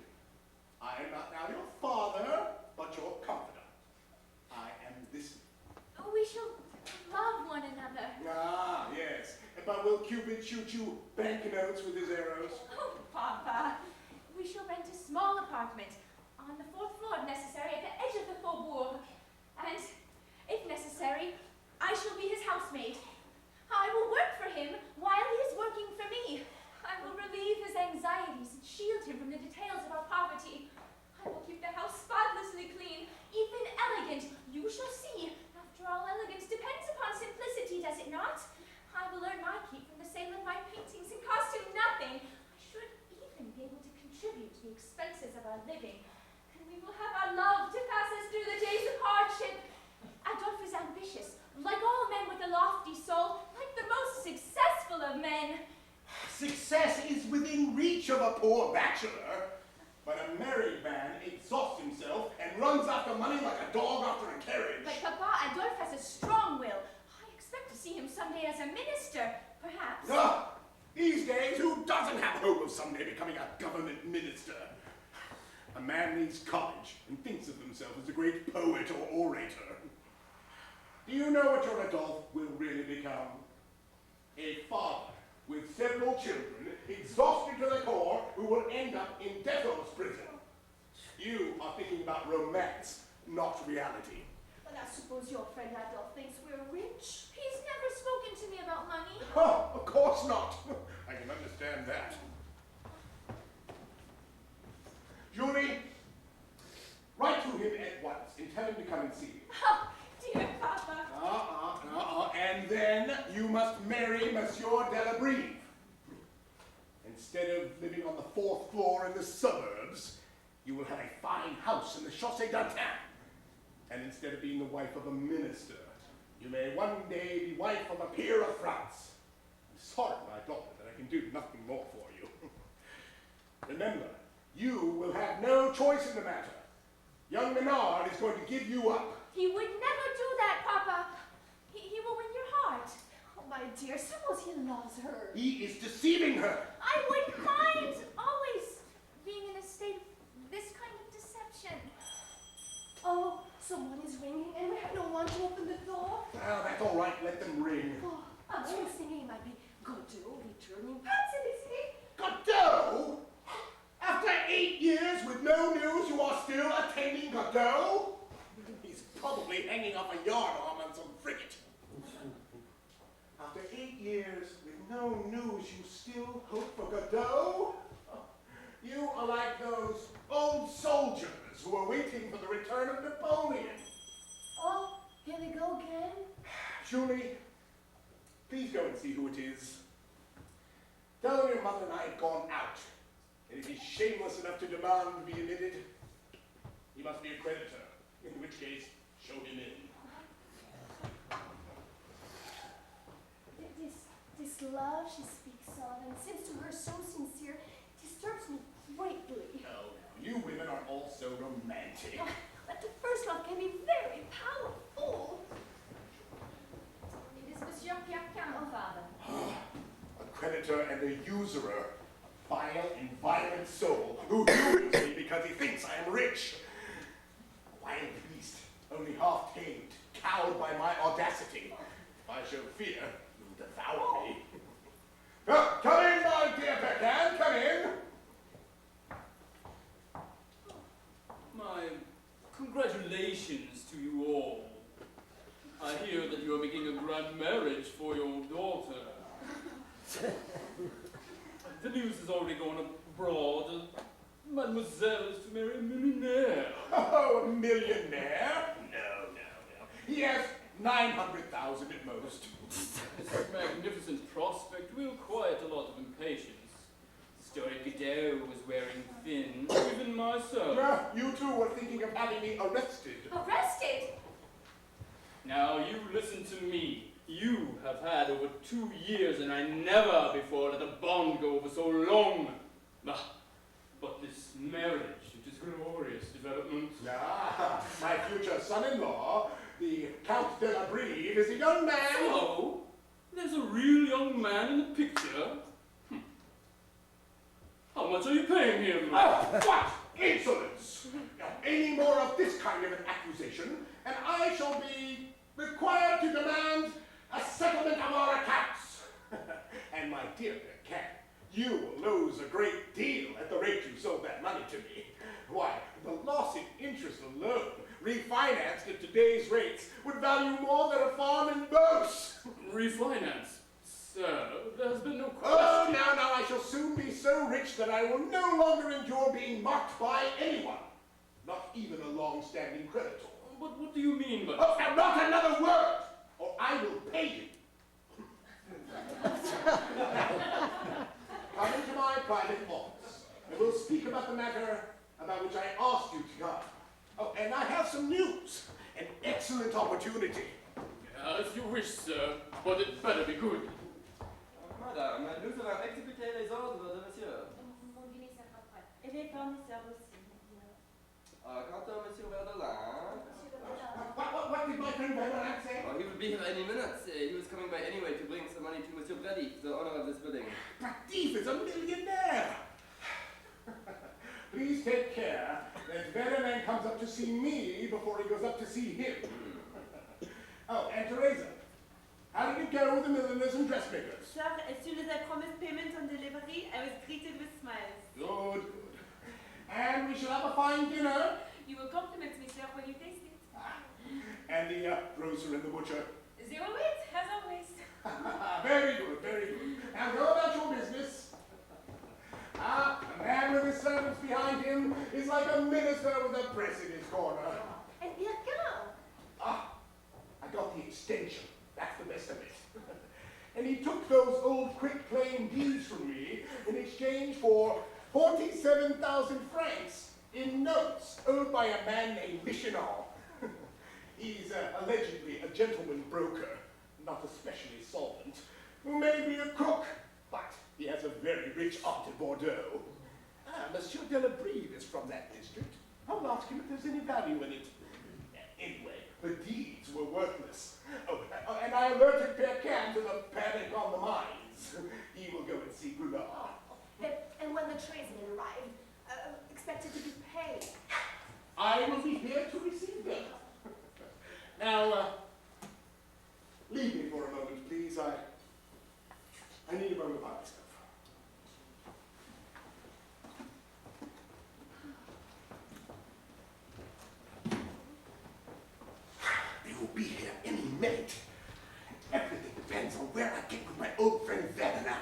B: I am not now your father, but your confidant. I am listening.
E: We shall love one another.
B: Ah, yes. But will Cupid shoot you banknotes with his arrows?
E: Oh, Papa. We shall rent a small apartment on the 4th floor if necessary at the edge of the faubourg. And, if necessary, I shall be his housemaid. I will work for him while he is working for me. I will relieve his anxieties and shield him from the details of our poverty. I will keep the house spotlessly clean, even elegant. You shall see. After all, elegance depends upon simplicity, does it not? I will earn my keep from the sale of my paintings and cost him nothing. I should even be able to contribute to the expenses of our living. And we will have our love to pass us through the days of hardship. Adolphe is ambitious, like all men with a lofty soul, like the most successful of men.
B: Success is within reach of a poor bachelor, but a married man exhausts himself and runs after money like a dog after a carriage.
E: But Papa, Adolphe has a strong will. I expect to see him someday as a minister, perhaps.
B: Ah, these days, who doesn't have hope of someday becoming a government minister? A man leaves college and thinks of himself as a great poet or orator. Do you know what your Adolphe will really become? A father with several children, exhausted to the core, who will end up in Defoe's prison. You are thinking about romance, not reality.
F: Well, I suppose your friend Adolphe thinks we're rich.
E: He's never spoken to me about money.
B: Oh, of course not. I can understand that. Julie, write to him at once and tell him to come and see me.
E: Oh, dear Papa.
B: And then you must marry Monsieur Delabrieve. Instead of living on the 4th floor in the suburbs, you will have a fine house in the Chaussée d'Antin. And instead of being the wife of a minister, you may one day be wife of a peer of France. I'm sorry, my daughter, that I can do nothing more for you. Remember, you will have no choice in the matter. Young Menard is going to give you up.
E: He would never do that, Papa. He will win your heart.
F: Oh, my dear, suppose he loves her.
B: He is deceiving her.
E: I wouldn't mind always being in a state of this kind of deception.
F: Oh, someone is ringing and we have no one to open the door.
B: Well, that's all right. Let them ring.
F: Oh, I was thinking it might be Godot returning. Fancy this, eh?
B: Godot? After 8 years with no news, you are still attending Godot? He's probably hanging off a yard arm on some frigate. After 8 years with no news, you still hope for Godot? You are like those old soldiers who are waiting for the return of Napoleon.
F: Oh, here they go again.
B: Julie, please go and see who it is. Tell them your mother and I have gone out. And if he's shameless enough to demand to be admitted, he must be a creditor, in which case, show him in.
F: This love she speaks of and seems to her so sincere disturbs me greatly.
B: No, you women are all so romantic.
F: But the first love can be very powerful.
E: It is Monsieur Pierre-Quin, Father.
B: A creditor and a usurer, a vile and violent soul, who uses me because he thinks I am rich. A wild beast, only half tamed, cowed by my audacity. If I show fear, he will devour me. Come in, my dear Pecan, come in.
H: My congratulations to you all. I hear that you are making a grand marriage for your daughter. The news has already gone abroad. Mademoiselle is to marry a millionaire.
B: Oh, a millionaire? No. He has 900,000 at most.
H: This magnificent prospect will quiet a lot of impatience. Story Godot was wearing thin, even myself.
B: You two were thinking of having me arrested.
E: Arrested?
H: Now you listen to me. You have had over 2 years, and I never before let a bond go over so long. But this
B: son-in-law, the Count de la Breve, is a young man.
H: So, there's a real young man in the picture? How much are you paying him?
B: Oh, what insolence! Now, any more of this kind of an accusation, and I shall be required to demand a settlement of our accounts. And my dear Cat, you will lose a great deal at the rate you sold that money to me. Why, the loss in interest alone, refinanced at today's rates, would value more than a farm in Beauce.
H: Refinance? Sir, there's been no question.
B: Oh, now, I shall soon be so rich that I will no longer endure being mocked by anyone, not even a long-standing creditor.
H: But what do you mean by that?
B: Oh, and not another word, or I will pay you. Come into my private office, and we'll speak about the matter about which I asked you to come. Oh, and I have some news, an excellent opportunity.
H: As you wish, sir, but it better be good.
C: Madame, nous allons exécuter les ordres de monsieur.
E: Mon dîner sera prêt.
D: Et les fournisseurs aussi.
C: Quant à monsieur Verdelin,
B: What did my friend Balzac say?
C: he will be here any minute. He was coming by anyway to bring some money to Monsieur Brady, the owner of this building.
B: Pratif is a millionaire. Please take care that Verdelin comes up to see me before he goes up to see him. Oh, and Teresa, how did it go with the milliners and dressmakers?
D: Sir, as soon as I promised payment on delivery, I was greeted with smiles.
B: Good. And we shall have a fine dinner.
E: You will compliment me, sir, when you taste it.
B: And the grocer and the butcher.
E: 08, as always.
B: Very good, very good. Now go about your business. A man with his servants behind him is like a minister with a press in his corner.
F: And Pierre,
B: I got the extension. That's the best of it. And he took those old quitclaim deeds from me in exchange for 47,000 francs in notes owed by a man named Michelin. He's allegedly a gentleman broker, not especially solvent, who may be a crook, but he has a very rich aunt in Bordeaux. Monsieur de la Breve is from that district. I'll ask him if there's any value in it. Anyway, the deeds were worthless. Oh, and I alerted Mercadet to the panic on the mines. He will go and see Goulard.
F: and when the tradesmen arrive, expected to be paid.
B: I will be here to receive them. Now, leave me for a moment, please. I need a moment by myself. They will be here any minute. Everything depends on where I get with my old friend Verdelin.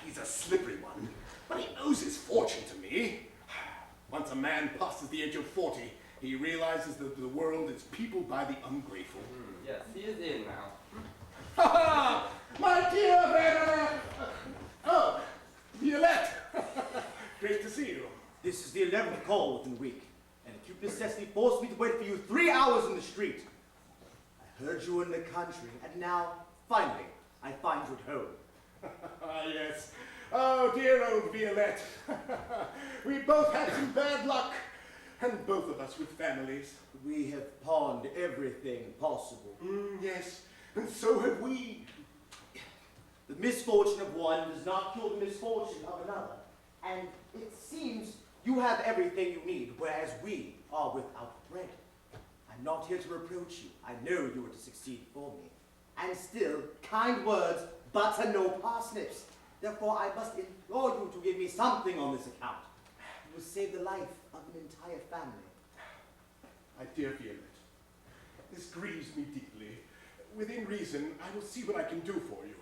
B: He's a slippery one, but he owes his fortune to me. Once a man passes the age of 40, he realizes that the world is peopled by the ungrateful.
C: Yes, he is in now.
B: Ha ha! My dear Verdelin! Oh, Violette! Great to see you.
I: This is the 11th call within a week, and acute necessity forced me to wait for you 3 hours in the street. I heard you were in the country, and now, finally, I find you at home.
B: Ah, yes. Oh, dear old Violette. We both had some bad luck, and both of us with families.
I: We have pawned everything possible.
B: Yes, and so have we.
I: The misfortune of one does not cure the misfortune of another, and it seems you have everything you need, whereas we are without bread. I'm not here to reproach you. I know you were to succeed for me. And still, kind words butter no parsnips. Therefore, I must implore you to give me something on this account. It will save the life of an entire family.
B: My dear Violette, this grieves me deeply. Within reason, I will see what I can do for you.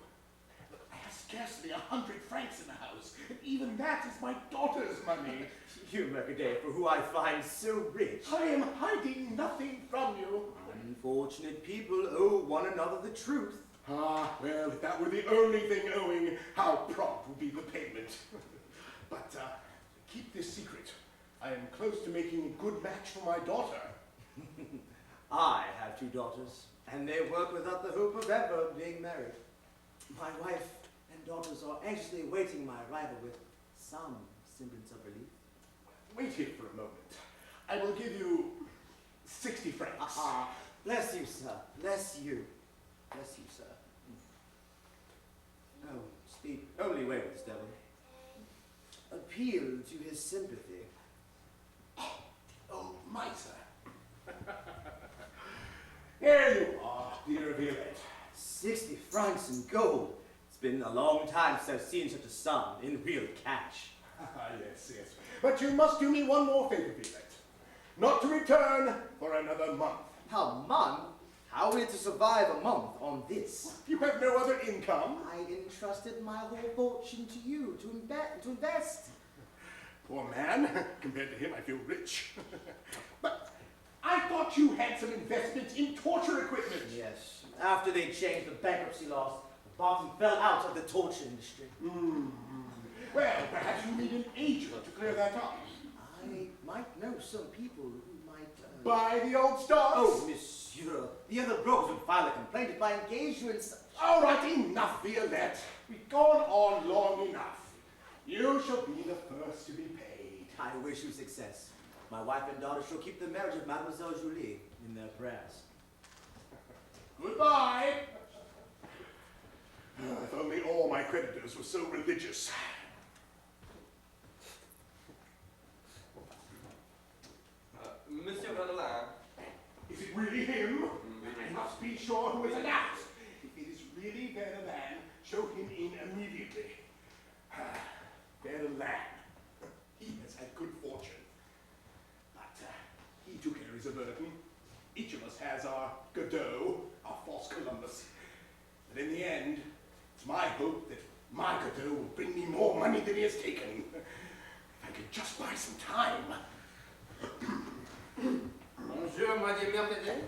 B: I have scarcely 100 francs in the house, and even that is my daughter's money.
I: You, Mercadet, for who I find so rich.
B: I am hiding nothing from you.
I: Unfortunate people owe one another the truth.
B: Ah, well, if that were the only thing owing, how prompt would be the payment. But keep this secret. I am close to making a good match for my daughter.
I: I have 2 daughters, and they work without the hope of ever being married. My wife and daughters are anxiously awaiting my arrival with some semblance of relief.
B: Wait here for a moment. I will give you 60 francs.
I: Bless you, sir. Bless you. Bless you, sir. Oh, it's the only way with this devil. Appeal to his sympathy.
B: Oh, miser. Here you are, dear Violette.
I: 60 francs in gold. It's been a long time since I've seen such a sum in real cash.
B: Yes, yes. But you must do me one more favor, Violette. Not to return for another month.
I: A month? How are we to survive a month on this?
B: You have no other income.
I: I entrusted my whole fortune to you to invest.
B: Poor man. Compared to him, I feel rich. But I thought you had some investments in torture equipment.
I: Yes. After they changed the bankruptcy laws, the bottom fell out of the torture industry.
B: Well, perhaps you need an agent to clear that up.
I: I might know some people who might...
B: Buy the old stocks?
I: Oh, monsieur. The other brokers would file a complaint if I engaged you in such...
B: All right, enough, Violette. We've gone on long enough. You shall be the first to be paid.
I: I wish you success. My wife and daughter shall keep the marriage of Mademoiselle Julie in their prayers.
B: Goodbye. If only all my creditors were so religious.
C: Monsieur Verdelin.
B: Is it really him? I must be sure who is announced. If it is really Verdelin, show him in immediately. Verdelin. He has had good fortune. But he too carries a burden. Each of us has our Godot, our false Columbus. But in the end, it's my hope that my Godot will bring me more money than he has taken. If I could just buy some time.
J: Bonjour, Madame Mercadet.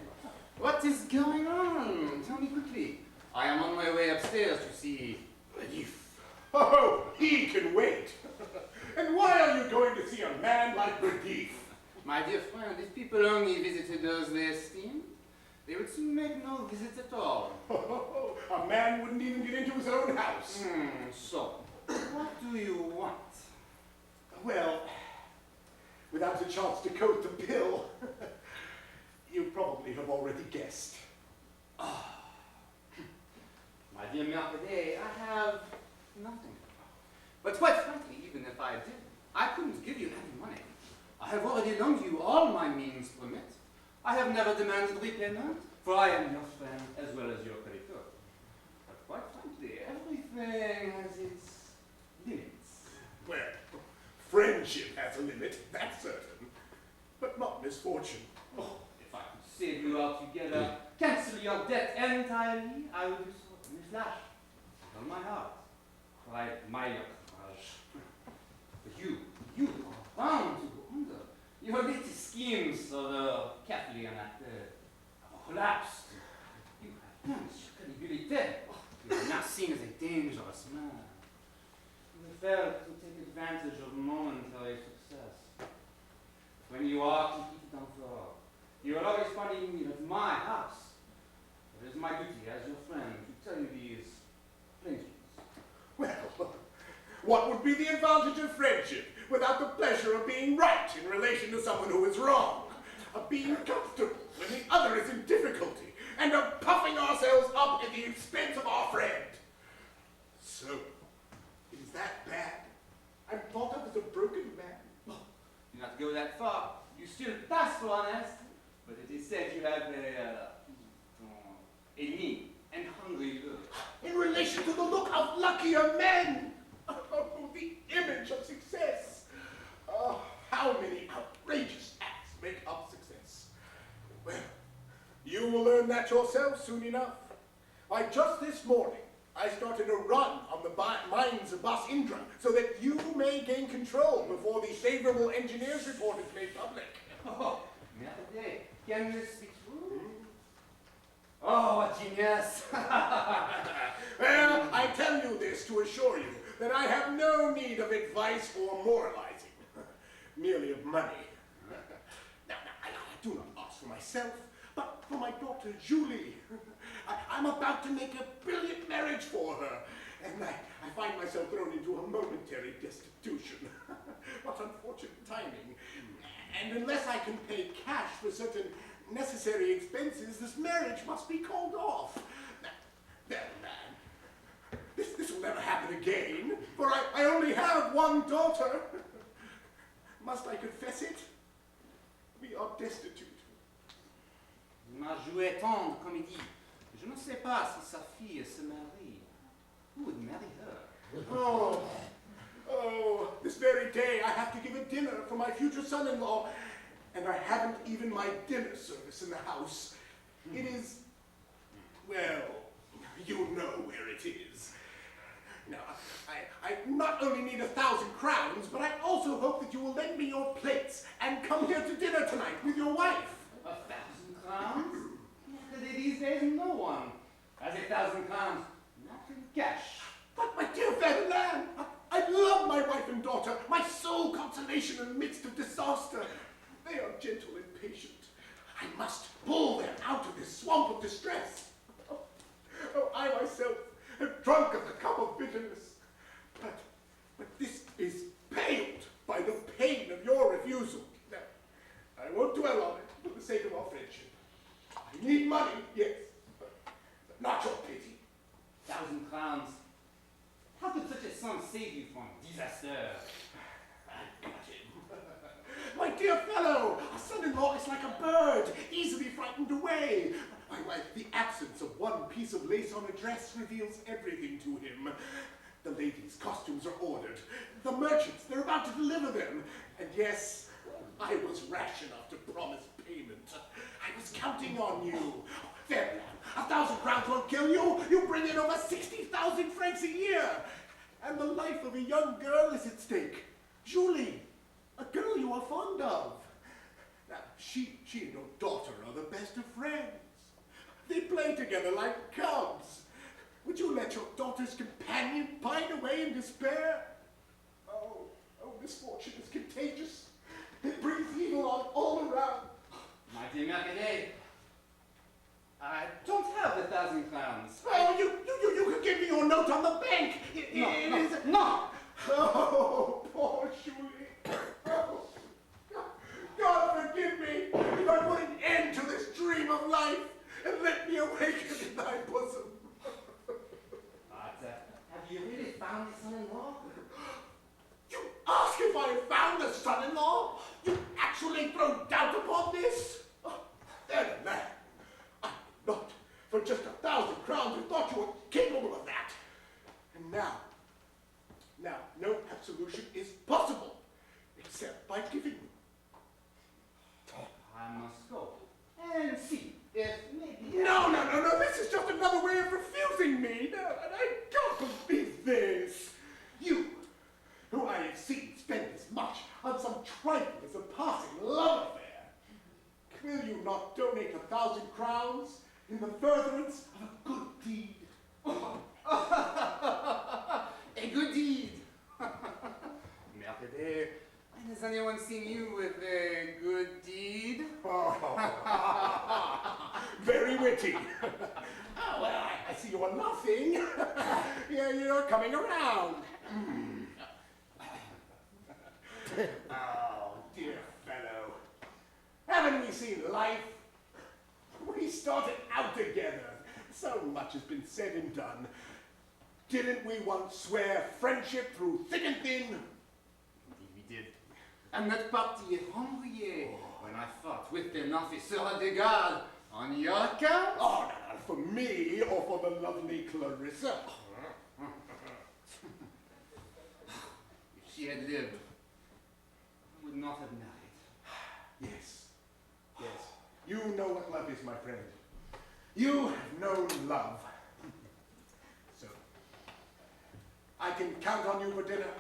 J: What is going on? Tell me quickly. I am on my way upstairs to see
B: Redif. Oh, he can wait. And why are you going to see a man like Redif?
J: My dear friend, if people only visited those they esteemed, they would soon make no visits at all.
B: A man wouldn't even get into his own house.
J: So, what do you want?
B: Well, without a chance to coat the bill, you probably have already guessed.
J: My dear Mercadet, I have nothing. But quite frankly, even if I did, I couldn't give you any money. I have already loaned you all my means permit. I have never demanded repayment, for I am your friend as well as your creditor. But quite frankly, everything has its limits.
B: Well, friendship has a limit, that's certain. But not misfortune.
J: Oh, if I could save you altogether, cancel your debt entirely, I would do so in a flash. From my heart, for I admire your courage. But you are bound to go under. Your little schemes of the carefully enacted have collapsed. You have damaged your credibility. You are now seen as a dangerous man. You failed to take advantage of momentary success. When you are completed on floor, you will always find me at my house. It is my duty as your friend to tell you these plain truths.
B: Well, what would be the advantage of friendship without the pleasure of being right in relation to someone who is wrong? Of being comfortable when the other is in difficulty, and of puffing ourselves up at the expense of our friend. So, is that bad? I'm thought of as a broken man.
J: Do not go that far. You still pass for honest, but it is said you have a mean and hungry look.
B: In relation to the look of luckier men. Oh, the image of success. Oh, how many outrageous acts make up success? Well, you will learn that yourself soon enough. Why, just this morning, I started a run on the mines of Bas Indra so that you may gain control before the favorable engineers report is made public.
J: Oh, Mercadet, can this be true? Oh, what genius!
B: Well, I tell you this to assure you that I have no need of advice or moralizing, merely of money. Now, I do not ask for myself, but for my daughter Julie. I'm about to make a brilliant marriage for her, and I find myself thrown into a momentary destitution. What unfortunate timing. And unless I can pay cash for certain necessary expenses, this marriage must be called off. Now, man, this will never happen again, for I only have one daughter. Must I confess it? We are destitute.
J: Ma jouet tendre comédie. Je ne sais pas si sa fille se marie. Who would marry her?
B: Oh, this very day I have to give a dinner for my future son-in-law, and I haven't even my dinner service in the house. It is, well, you know where it is. Now, I not only need 1,000 crowns, but I also hope that you will lend me your plates and come here to dinner tonight with your wife.
J: 1,000 crowns? These days, no one has 1,000 crowns. Not in cash.
B: But my dear Ferdinand, I love my wife and daughter, my sole consolation in the midst of disaster. They are gentle and patient. I must pull them out of this swamp of distress. Oh, I myself have drunk of the cup of bitterness. But this is paled by the pain of your refusal. Now, I won't dwell on it for the sake of our friendship. I need money, yes, but not your pity.
J: 1,000 crowns. How could such a sum save you from disaster?
B: I got him. My dear fellow, a son-in-law is like a bird, easily frightened away. Why, the absence of one piece of lace on a dress reveals everything to him. The ladies' costumes are ordered. The merchants, they're about to deliver them. And yes, I was rash enough to promise payment. I was counting on you. Ferdinand, 1,000 crowns won't kill you. You bring in over 60,000 francs a year. And the life of a young girl is at stake. Julie, a girl you are fond of. Now, she and your daughter are the best of friends. They play together like cubs. Would you let your daughter's companion pine away in despair? Oh, misfortune is contagious. It brings evil on all around.
J: My dear Mercadet, I don't have 1,000 crowns.
B: Oh, you can give me your note on the bank.
J: No!
B: Oh, poor Julie. Oh, God forgive me if I put an end to this dream of life and let me awaken in thy bosom.
J: But have you really found a son-in-law?
B: You ask if I have found a son-in-law? You actually throw doubt upon this? Oh, there, man. I would not, for just 1,000 crowns, have thought you were capable of that. And now, no absolution is possible, except by giving me.
J: I must go and see if maybe...
B: No, this is just another way of refusing me. No, and I don't believe this. You, who I have seen spend as much on some trifle as a passing love affair, will you not donate 1,000 crowns in the furtherance of a good deed?
J: A good deed! Mercadet, has anyone seen you with a good deed?
B: Very witty. Oh, well, I see you are laughing. Yeah, you're coming around. Oh, dear fellow. Haven't we seen life? We started out together. So much has been said and done. Didn't we once swear friendship through thick and thin?
J: Indeed we did. And that party at Rambouillet, when I fought with an officer de garde on your account?
B: Oh, no, for me or for the lovely Clarissa.
J: If she had lived, I would not have married.
B: Yes. You know what love is, my friend. You have known love. So, I can count on you for dinner.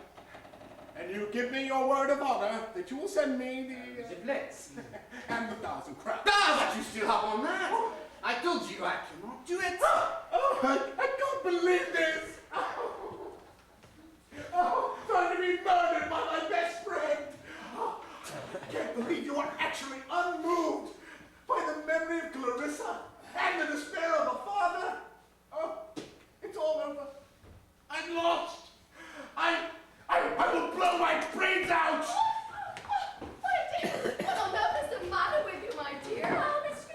B: And you give me your word of honor that you will send me
J: The plates.
B: and the 1,000 crowns.
J: But you still have on that. I told you I cannot do it.
B: Oh, I can't believe this. Oh, trying to be murdered by my best friend. Oh, I can't believe you are actually unmoved by the memory of Clarissa and the despair of a father. Oh, it's all over. I'm lost. I will blow my brains out.
F: My dear, what on earth is the matter with you, my dear?
D: Oh, Miss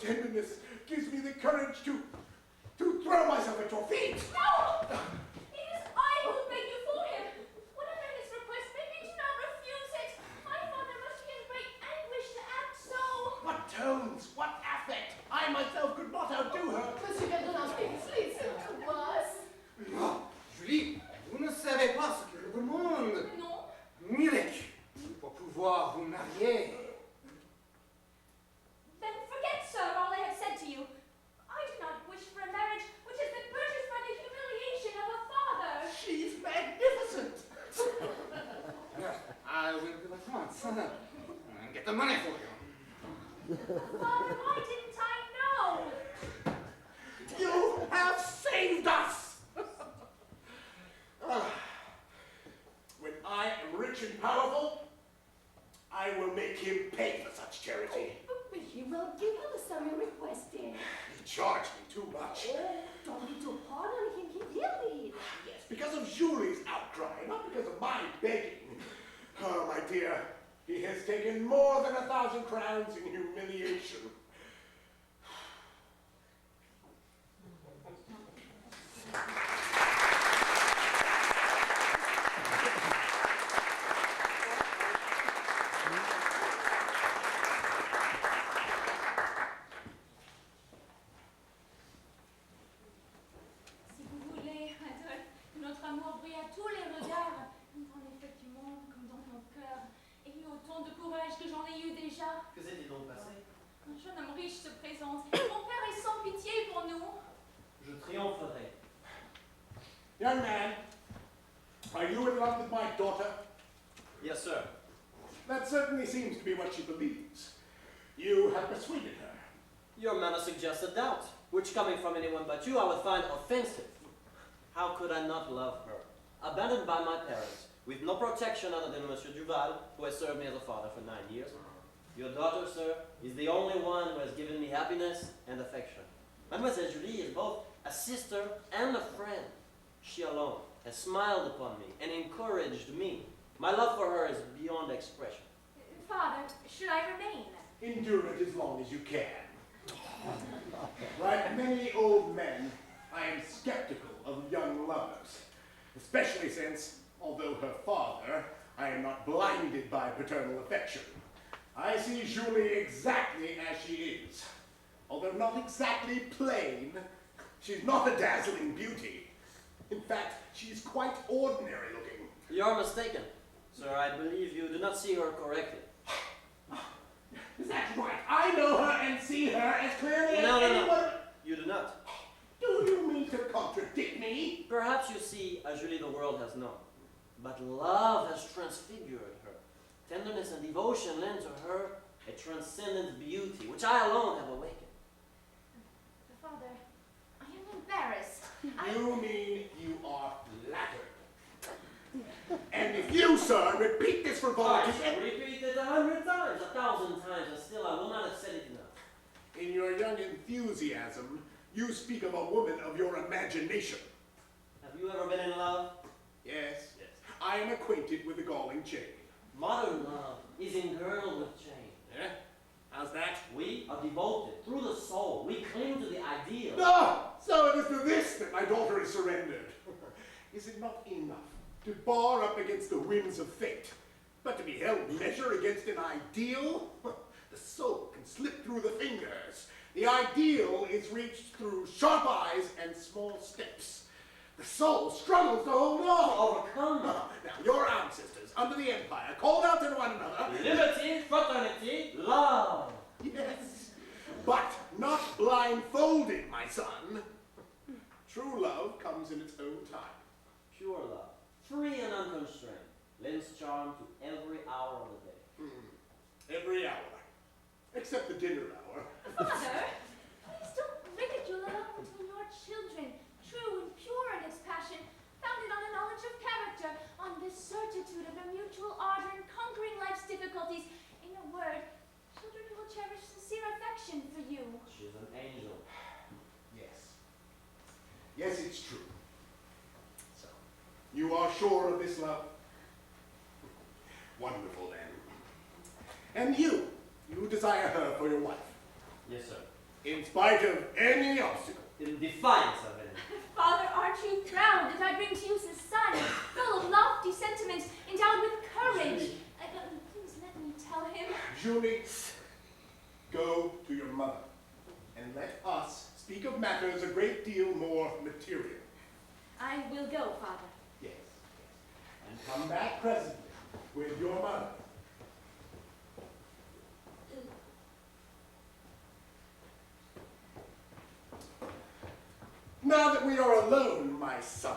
B: tenderness gives me the courage to throw myself at your feet.
E: No! It is I who beg you for him. Whatever his request may be, do not refuse it. My father must be in great anguish to act so.
B: What tones, what affect! I myself could not outdo her.
F: Monsieur Cardinal, please listen to us.
J: Oh, Julie, vous ne savez pas ce que je demande.
E: Non.
J: 1000 écus pour pouvoir vous marier.
E: Then forget, sir, all I have said to you. I do not wish for a marriage which has been purchased by the humiliation of a father.
B: She's magnificent.
J: I will go at once and get the money for you.
E: Father, why didn't I know?
B: You have saved us! When I am rich and powerful, I will make him pay for such charity.
F: But he won't give you the sum you requested.
B: He charged me too much.
F: Don't be too hard on him, he will need.
B: Yes, because of Julie's outcry, not because of my begging. Oh, my dear, he has taken more than 1,000 crowns in humiliation.
E: Si vous voulez, Adolphe, notre amour brille à tous les regards, dans les fêtes du monde comme dans mon cœur. Ayez autant de courage que j'en ai eu déjà.
I: Que s'est-il donc passé?
E: Un jeune homme riche se présente. Mon père est sans pitié pour nous.
I: Je triompherai.
B: Young man, are you in love with my daughter?
I: Yes, sir.
B: That certainly seems to be what she believes. You have persuaded her.
K: Your manner suggests a doubt, which coming from anyone but you I would find offensive. How could I not love her? Abandoned by my parents, with no protection other than Monsieur Duval, who has served me as a father for 9 years. Your daughter, sir, is the only one who has given me happiness and affection. Mademoiselle Julie is both a sister and a friend. She alone has smiled upon me and encouraged me. My love for her is beyond expression.
E: Father, should I remain?
B: Endure it as long as you can. Like many old men, I am skeptical of young lovers, especially since, although her father, I am not blinded by paternal affection. I see Julie exactly as she is. Although not exactly plain, she's not a dazzling beauty. In fact, she's quite ordinary looking.
K: You're mistaken, sir. I believe you do not see her correctly.
B: That's right. I know her and see her as clearly as anyone.
K: No. You do not.
B: Do you mean to contradict me?
K: Perhaps you see a Julie the world has known, but love has transfigured her. Tenderness and devotion lend to her a transcendent beauty, which I alone have awakened.
E: Father, I am embarrassed.
B: You mean you are flattered. And if you, sir, repeat this
K: I
B: frivolity,
K: shall repeat it 100 times, 1,000 times, and still I will not have said it enough.
B: in your young enthusiasm, you speak of a woman of your imagination.
K: Have you ever been in love?
B: Yes. I am acquainted with the galling chain.
K: Modern love is engirdled with chain.
B: Eh? How's that?
K: We are devoted through the soul. We cling to the ideal.
B: Ah, so it is to this that my daughter is surrendered. Is it not enough to bar up against the whims of fate, but to be held measure against an ideal? The soul can slip through the fingers. The ideal is reached through sharp eyes and small steps. The soul struggles to hold on.
K: Overcome.
B: Now, your ancestors, under the empire, called out to one another.
K: Liberty, fraternity, love.
B: Yes, but not blindfolded, my son. True love comes in its own time.
K: Pure love, free and unconstrained, lends charm to every hour of the day.
B: Every hour. Except the dinner hour.
E: Father, please don't ridicule a love between your children, true and pure in its passion, founded on a knowledge of character, on the certitude of a mutual ardor in conquering life's difficulties. In a word, children who will cherish sincere affection for you.
K: She's an angel.
B: Yes. Yes, it's true. So, you are sure of this love? Wonderful, then. And you desire her for your wife?
K: Yes, sir.
B: in spite of any obstacle.
K: In defiance of it.
E: Father, aren't you proud that I bring to you a son, full of lofty sentiments, endowed with courage? Please let me tell him.
B: Julie, go to your mother and let us speak of matters a great deal more material.
E: I will go, Father.
B: Yes, and come back presently with your mother. Now that we are alone, my son,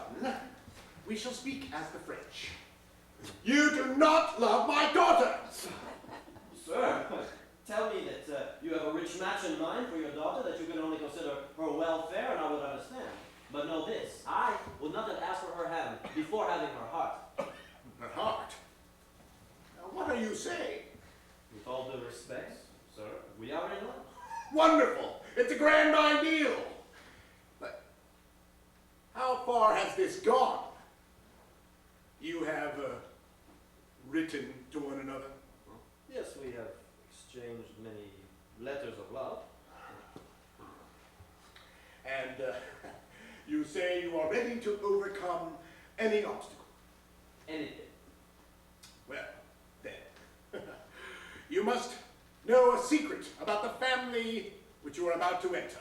B: we shall speak as the French. You do not love my daughter!
K: Sir, tell me that you have a rich match in mind for your daughter, that you can only consider her welfare, and I would understand. But know this, I would not have asked for her hand before having her heart.
B: Her heart? Now, what are you saying?
K: With all due respect, sir, we are in love.
B: Wonderful! It's a grand ideal! But how far has this gone? You have written to one another?
K: Yes, we have exchanged many letters of love.
B: And you say you are ready to overcome any obstacle?
K: Anything.
B: Well, then, you must know a secret about the family which you are about to enter.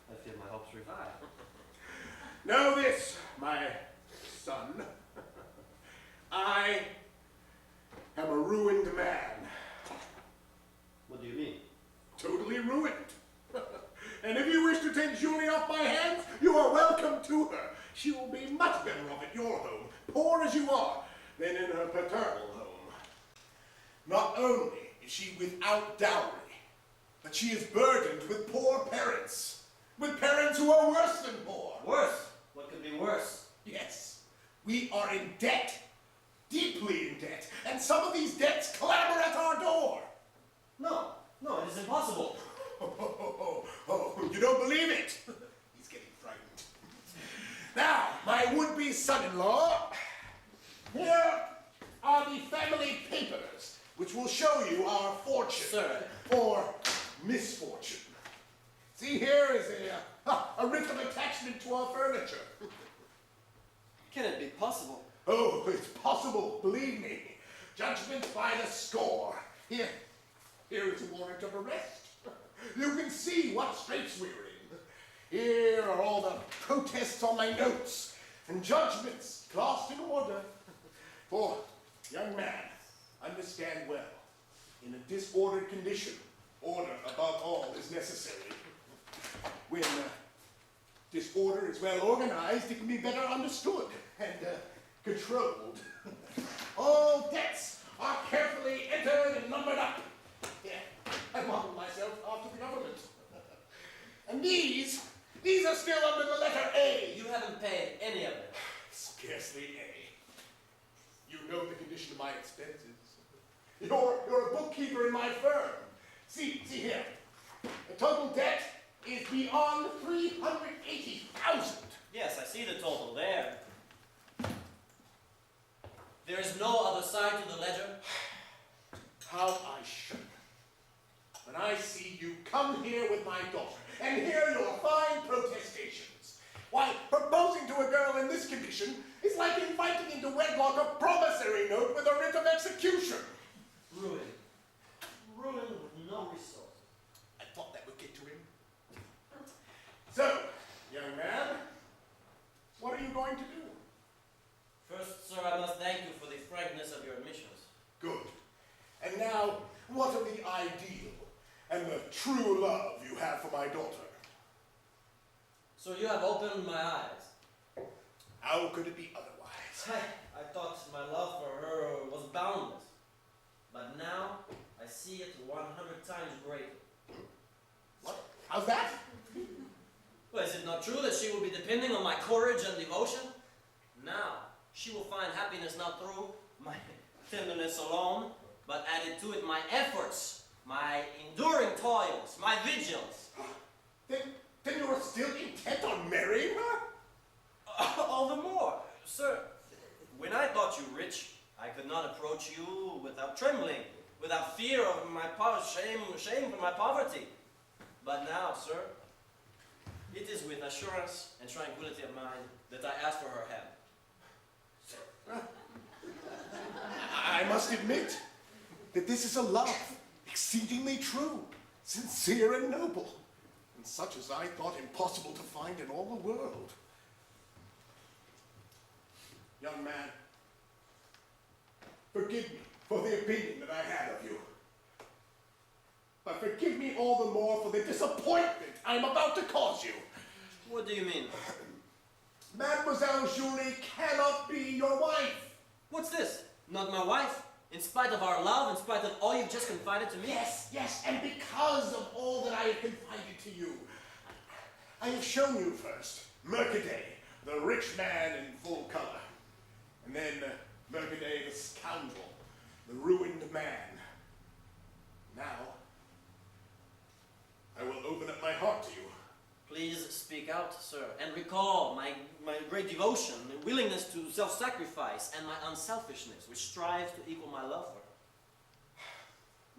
K: I feel my hopes revive.
B: Know this, my son. I am a ruined man.
K: What do you mean?
B: Totally ruined. And if you wish to take Julie off my hands, you are welcome to her. She will be much better off at your home, poor as you are, than in her paternal home. Not only is she without dowry, but she is burdened with poor parents. With parents who are worse than poor.
K: Worse? What could be worse?
B: Yes, we are in debt. Deeply in debt. And some of these debts clamor at our door.
K: No, it is impossible.
B: Oh, you don't believe it? He's getting frightened. Now, my would-be son-in-law, here are the family papers, which will show you our fortune.
K: Sir.
B: Or misfortune. See, here is a writ of attachment to our furniture.
K: Can it be possible?
B: Oh, it's possible, believe me. Judgments by the score. Here is a warrant of arrest. You can see what straits we're in. Here are all the protests on my notes and judgments classed in order. For, young man, understand well, in a disordered condition, order above all is necessary. When disorder is well organized, it can be better understood and controlled. All debts are carefully entered and numbered up. Yeah, I modeled myself after the government. And these are still under the letter A.
K: You haven't paid any of them.
B: Scarcely A. You know the condition of my expenses. You're a bookkeeper in my firm. See here. The total debt is beyond 380,000.
K: Yes, I see the total there. There is no other side to the ledger.
B: How I shudder when I see you come here with my daughter and hear your fine protestations. Why, proposing to a girl in this condition is like inviting into wedlock a promissory note with a writ of execution.
K: Ruin. Ruin with no resource.
B: I thought that would get to him. So, young man, what are you going to do?
K: First, sir, I must thank you for the frankness of your admissions.
B: Good. And now, what of the ideal and the true love you have for my daughter?
K: So you have opened my eyes.
B: How could it be otherwise?
K: I thought my love for her was boundless. But now, I see it 100 times greater.
B: What? How's that?
K: Well, is it not true that she will be depending on my courage and devotion? Now, she will find happiness not through my tenderness alone, but added to it my efforts, my enduring toils, my vigils.
B: Then you are still intent on marrying her?
K: All the more. Sir, when I thought you rich, I could not approach you without trembling, without fear of my shame for my poverty. But now, sir, it is with assurance and tranquility of mind that I ask for her hand.
B: I must admit that this is a love exceedingly true, sincere and noble, and such as I thought impossible to find in all the world. Young man, forgive me for the opinion that I had of you. But forgive me all the more for the disappointment I'm about to cause you.
K: What do you mean?
B: Mademoiselle Julie cannot be your wife.
K: What's this? Not my wife? In spite of our love, in spite of all you've just confided to me?
B: Yes, and because of all that I have confided to you, I have shown you first Mercadet, the rich man in full color, and then Mercadet, the scoundrel, the ruined man. Now, I will open up my heart to you.
K: Please speak out, sir, and recall my great devotion, my willingness to self-sacrifice, and my unselfishness, which strives to equal my love for her.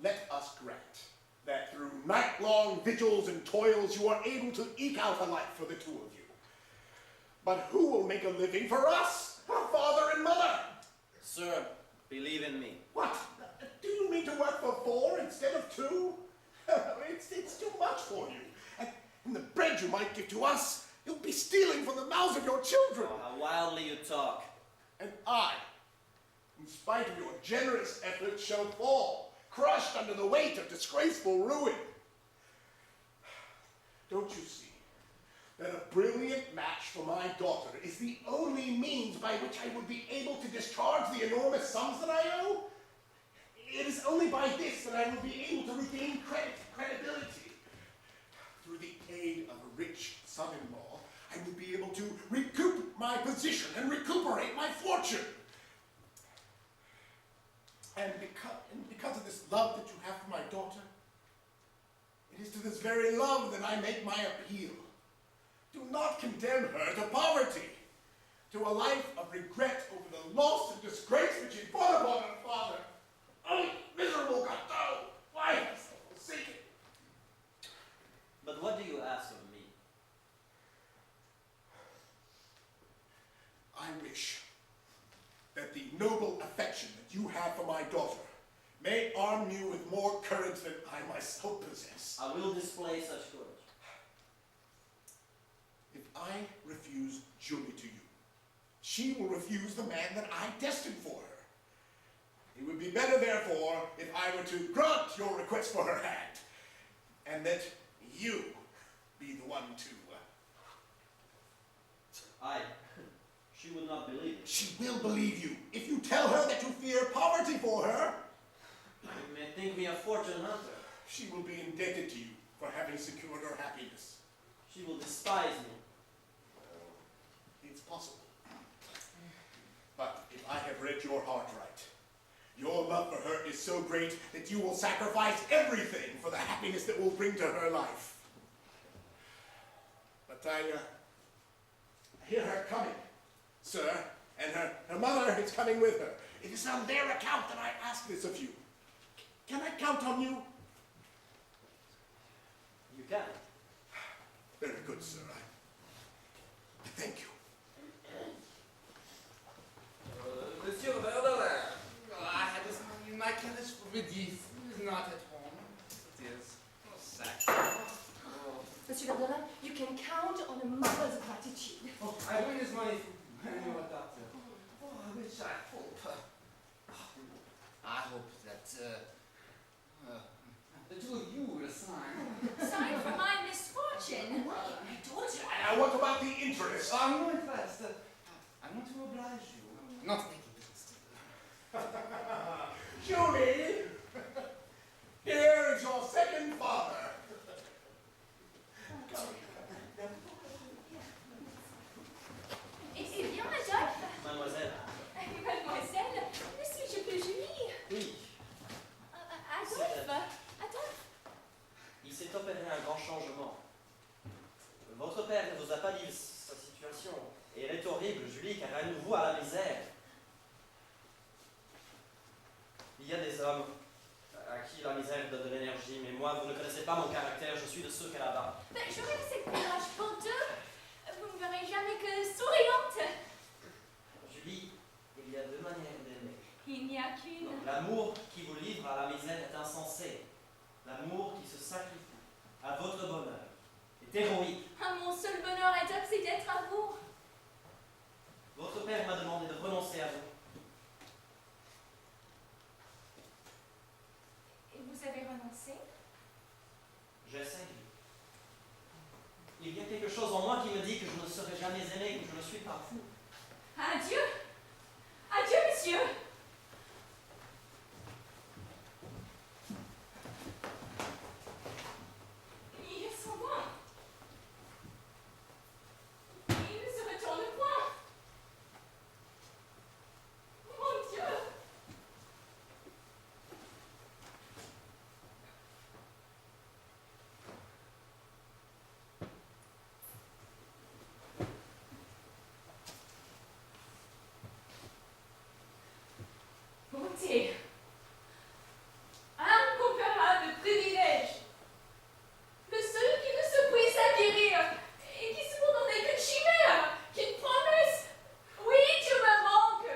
B: Let us grant that through night-long vigils and toils you are able to eke out a life for the two of you. But who will make a living for us, our father and mother?
K: Sir, believe in me.
B: What? Do you mean to work for 4 instead of 2? It's too much for you. And the bread you might give to us, you'll be stealing from the mouths of your children.
K: Oh, how wildly you talk.
B: And I, in spite of your generous efforts, shall fall, crushed under the weight of disgraceful ruin. Don't you see that a brilliant match for my daughter is the only means by which I would be able to discharge the enormous sums that I owe? It is only by this that I will be able to regain credibility. Through the aid of a rich son-in-law, I will be able to recoup my position and recuperate my fortune. And because of this love that you have for my daughter, it is to this very love that I make my appeal. Do not condemn her to poverty, to a life of regret over the loss and disgrace which she brought upon her father. Oh, miserable Gateau! Why have I forsaken?
K: But what do you ask of me?
B: I wish that the noble affection that you have for my daughter may arm you with more courage than I myself possess.
K: I will display such courage.
B: If I refuse Julie to you, she will refuse the man that I destined for her. It would be better, therefore, if I were to grant your request for her hand, and that you be the one to...
K: She would not believe it.
B: She will believe you if you tell her that you fear poverty for her.
K: You may think me a fortune hunter.
B: She will be indebted to you for having secured her happiness.
K: She will despise me.
B: It's possible. But if I have read your heart right, your love for her is so great that you will sacrifice everything for the happiness that will bring to her life. But I hear her coming, sir, and her mother is coming with her. It is on their account that I ask this of you. Can I count on you?
K: You can.
B: Very good, sir. I thank you.
J: Monsieur Verderin, I had this money in my carriage for Vedis. He is not at home. It is. Oh, sack. Oh.
F: Monsieur Verderin, you can count on a mother's gratitude.
J: Oh, I win his money from your doctor. Oh, which I hope. I hope that you will sign.
E: Sign for my misfortune.
F: My daughter.
B: And what about the interest?
J: I'm going fast. I want to oblige you. I'm not making business deal.
B: Julie, here is your second father.
E: Eh bien, madame.
K: Mademoiselle.
E: Mademoiselle, monsieur, je peux Julie.
K: Oui.
E: Adolphe.
K: Il s'est opéré un grand changement. Votre père ne vous a pas dit sa situation. Et elle est horrible, Julie, car elle nous voue à la misère. Il y a des hommes à qui la misère me donne de l'énergie, mais moi, vous ne connaissez pas mon caractère, je suis de ceux qu'elle abat.
E: Ben, j'aurais assez de courage pour deux. Vous ne verrez jamais que souriante.
K: Julie, il y a deux manières d'aimer.
E: Il n'y a qu'une.
K: L'amour qui vous livre à la misère est insensé. L'amour qui se sacrifie à votre bonheur est héroïque.
E: Ah, mon seul bonheur est aussi d'être à vous.
K: Votre père m'a demandé de renoncer à vous.
E: Et vous avez renoncé?
K: J'essaie. Il y a quelque chose en moi qui me dit que je ne serai jamais aimé, que je ne suis pas fou.
E: Adieu. Adieu, monsieur. Il s'en va. Il ne se retourne point. Mon Dieu. Bonté. Incomparable privilège. Le seul qui ne se puisse acquérir et qui cependant n'est qu'une chimère, qu'une promesse. Oui, tu me manques.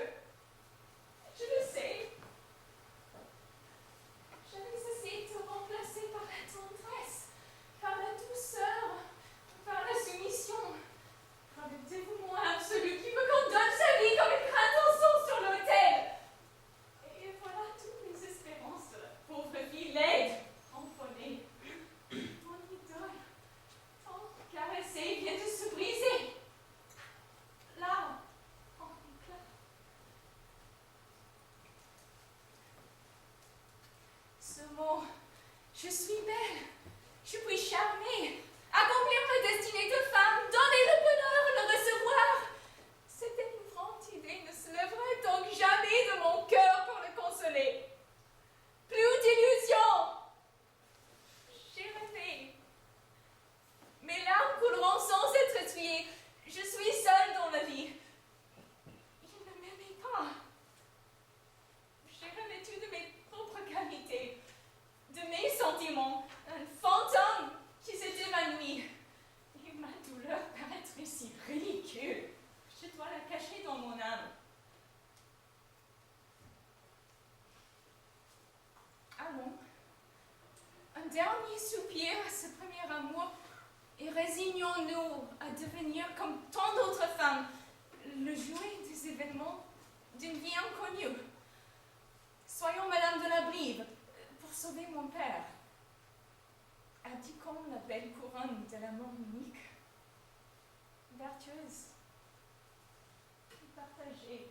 E: Je le sais. J'avais essayé de te remplacer par la tendresse, par la douceur, par la soumission, par le dévouement absolu qui me condamne sa vie comme une grain d'encens sur l'autel. Et voilà toutes les espérances de la pauvre fille laide, enfonnée. Mon idole, tant caressée, vient de se briser. Là, en éclats. Ce mot, je suis belle, je puis charmer, accomplir ma destinée de femme, donner le bonheur, le recevoir. Cette émouvante idée ne se lèverait donc jamais de mon cœur pour le consoler. Plus d'illusions. J'ai rêvé. Mes larmes couleront sans être essuyées. Je suis seule dans la vie. Il ne m'aimait pas. J'ai revêtu de mes propres qualités, de mes sentiments, un fantôme qui s'est évanoui. Et ma douleur paraîtrait si ridicule. Je dois la cacher dans mon âme. Allons, un dernier soupir à ce premier amour et résignons-nous à devenir comme tant d'autres femmes, le jouet des événements d'une vie inconnue. Soyons Madame de la Brive pour sauver mon père. Abdiquons la belle couronne de l'amour unique, vertueuse, partagée.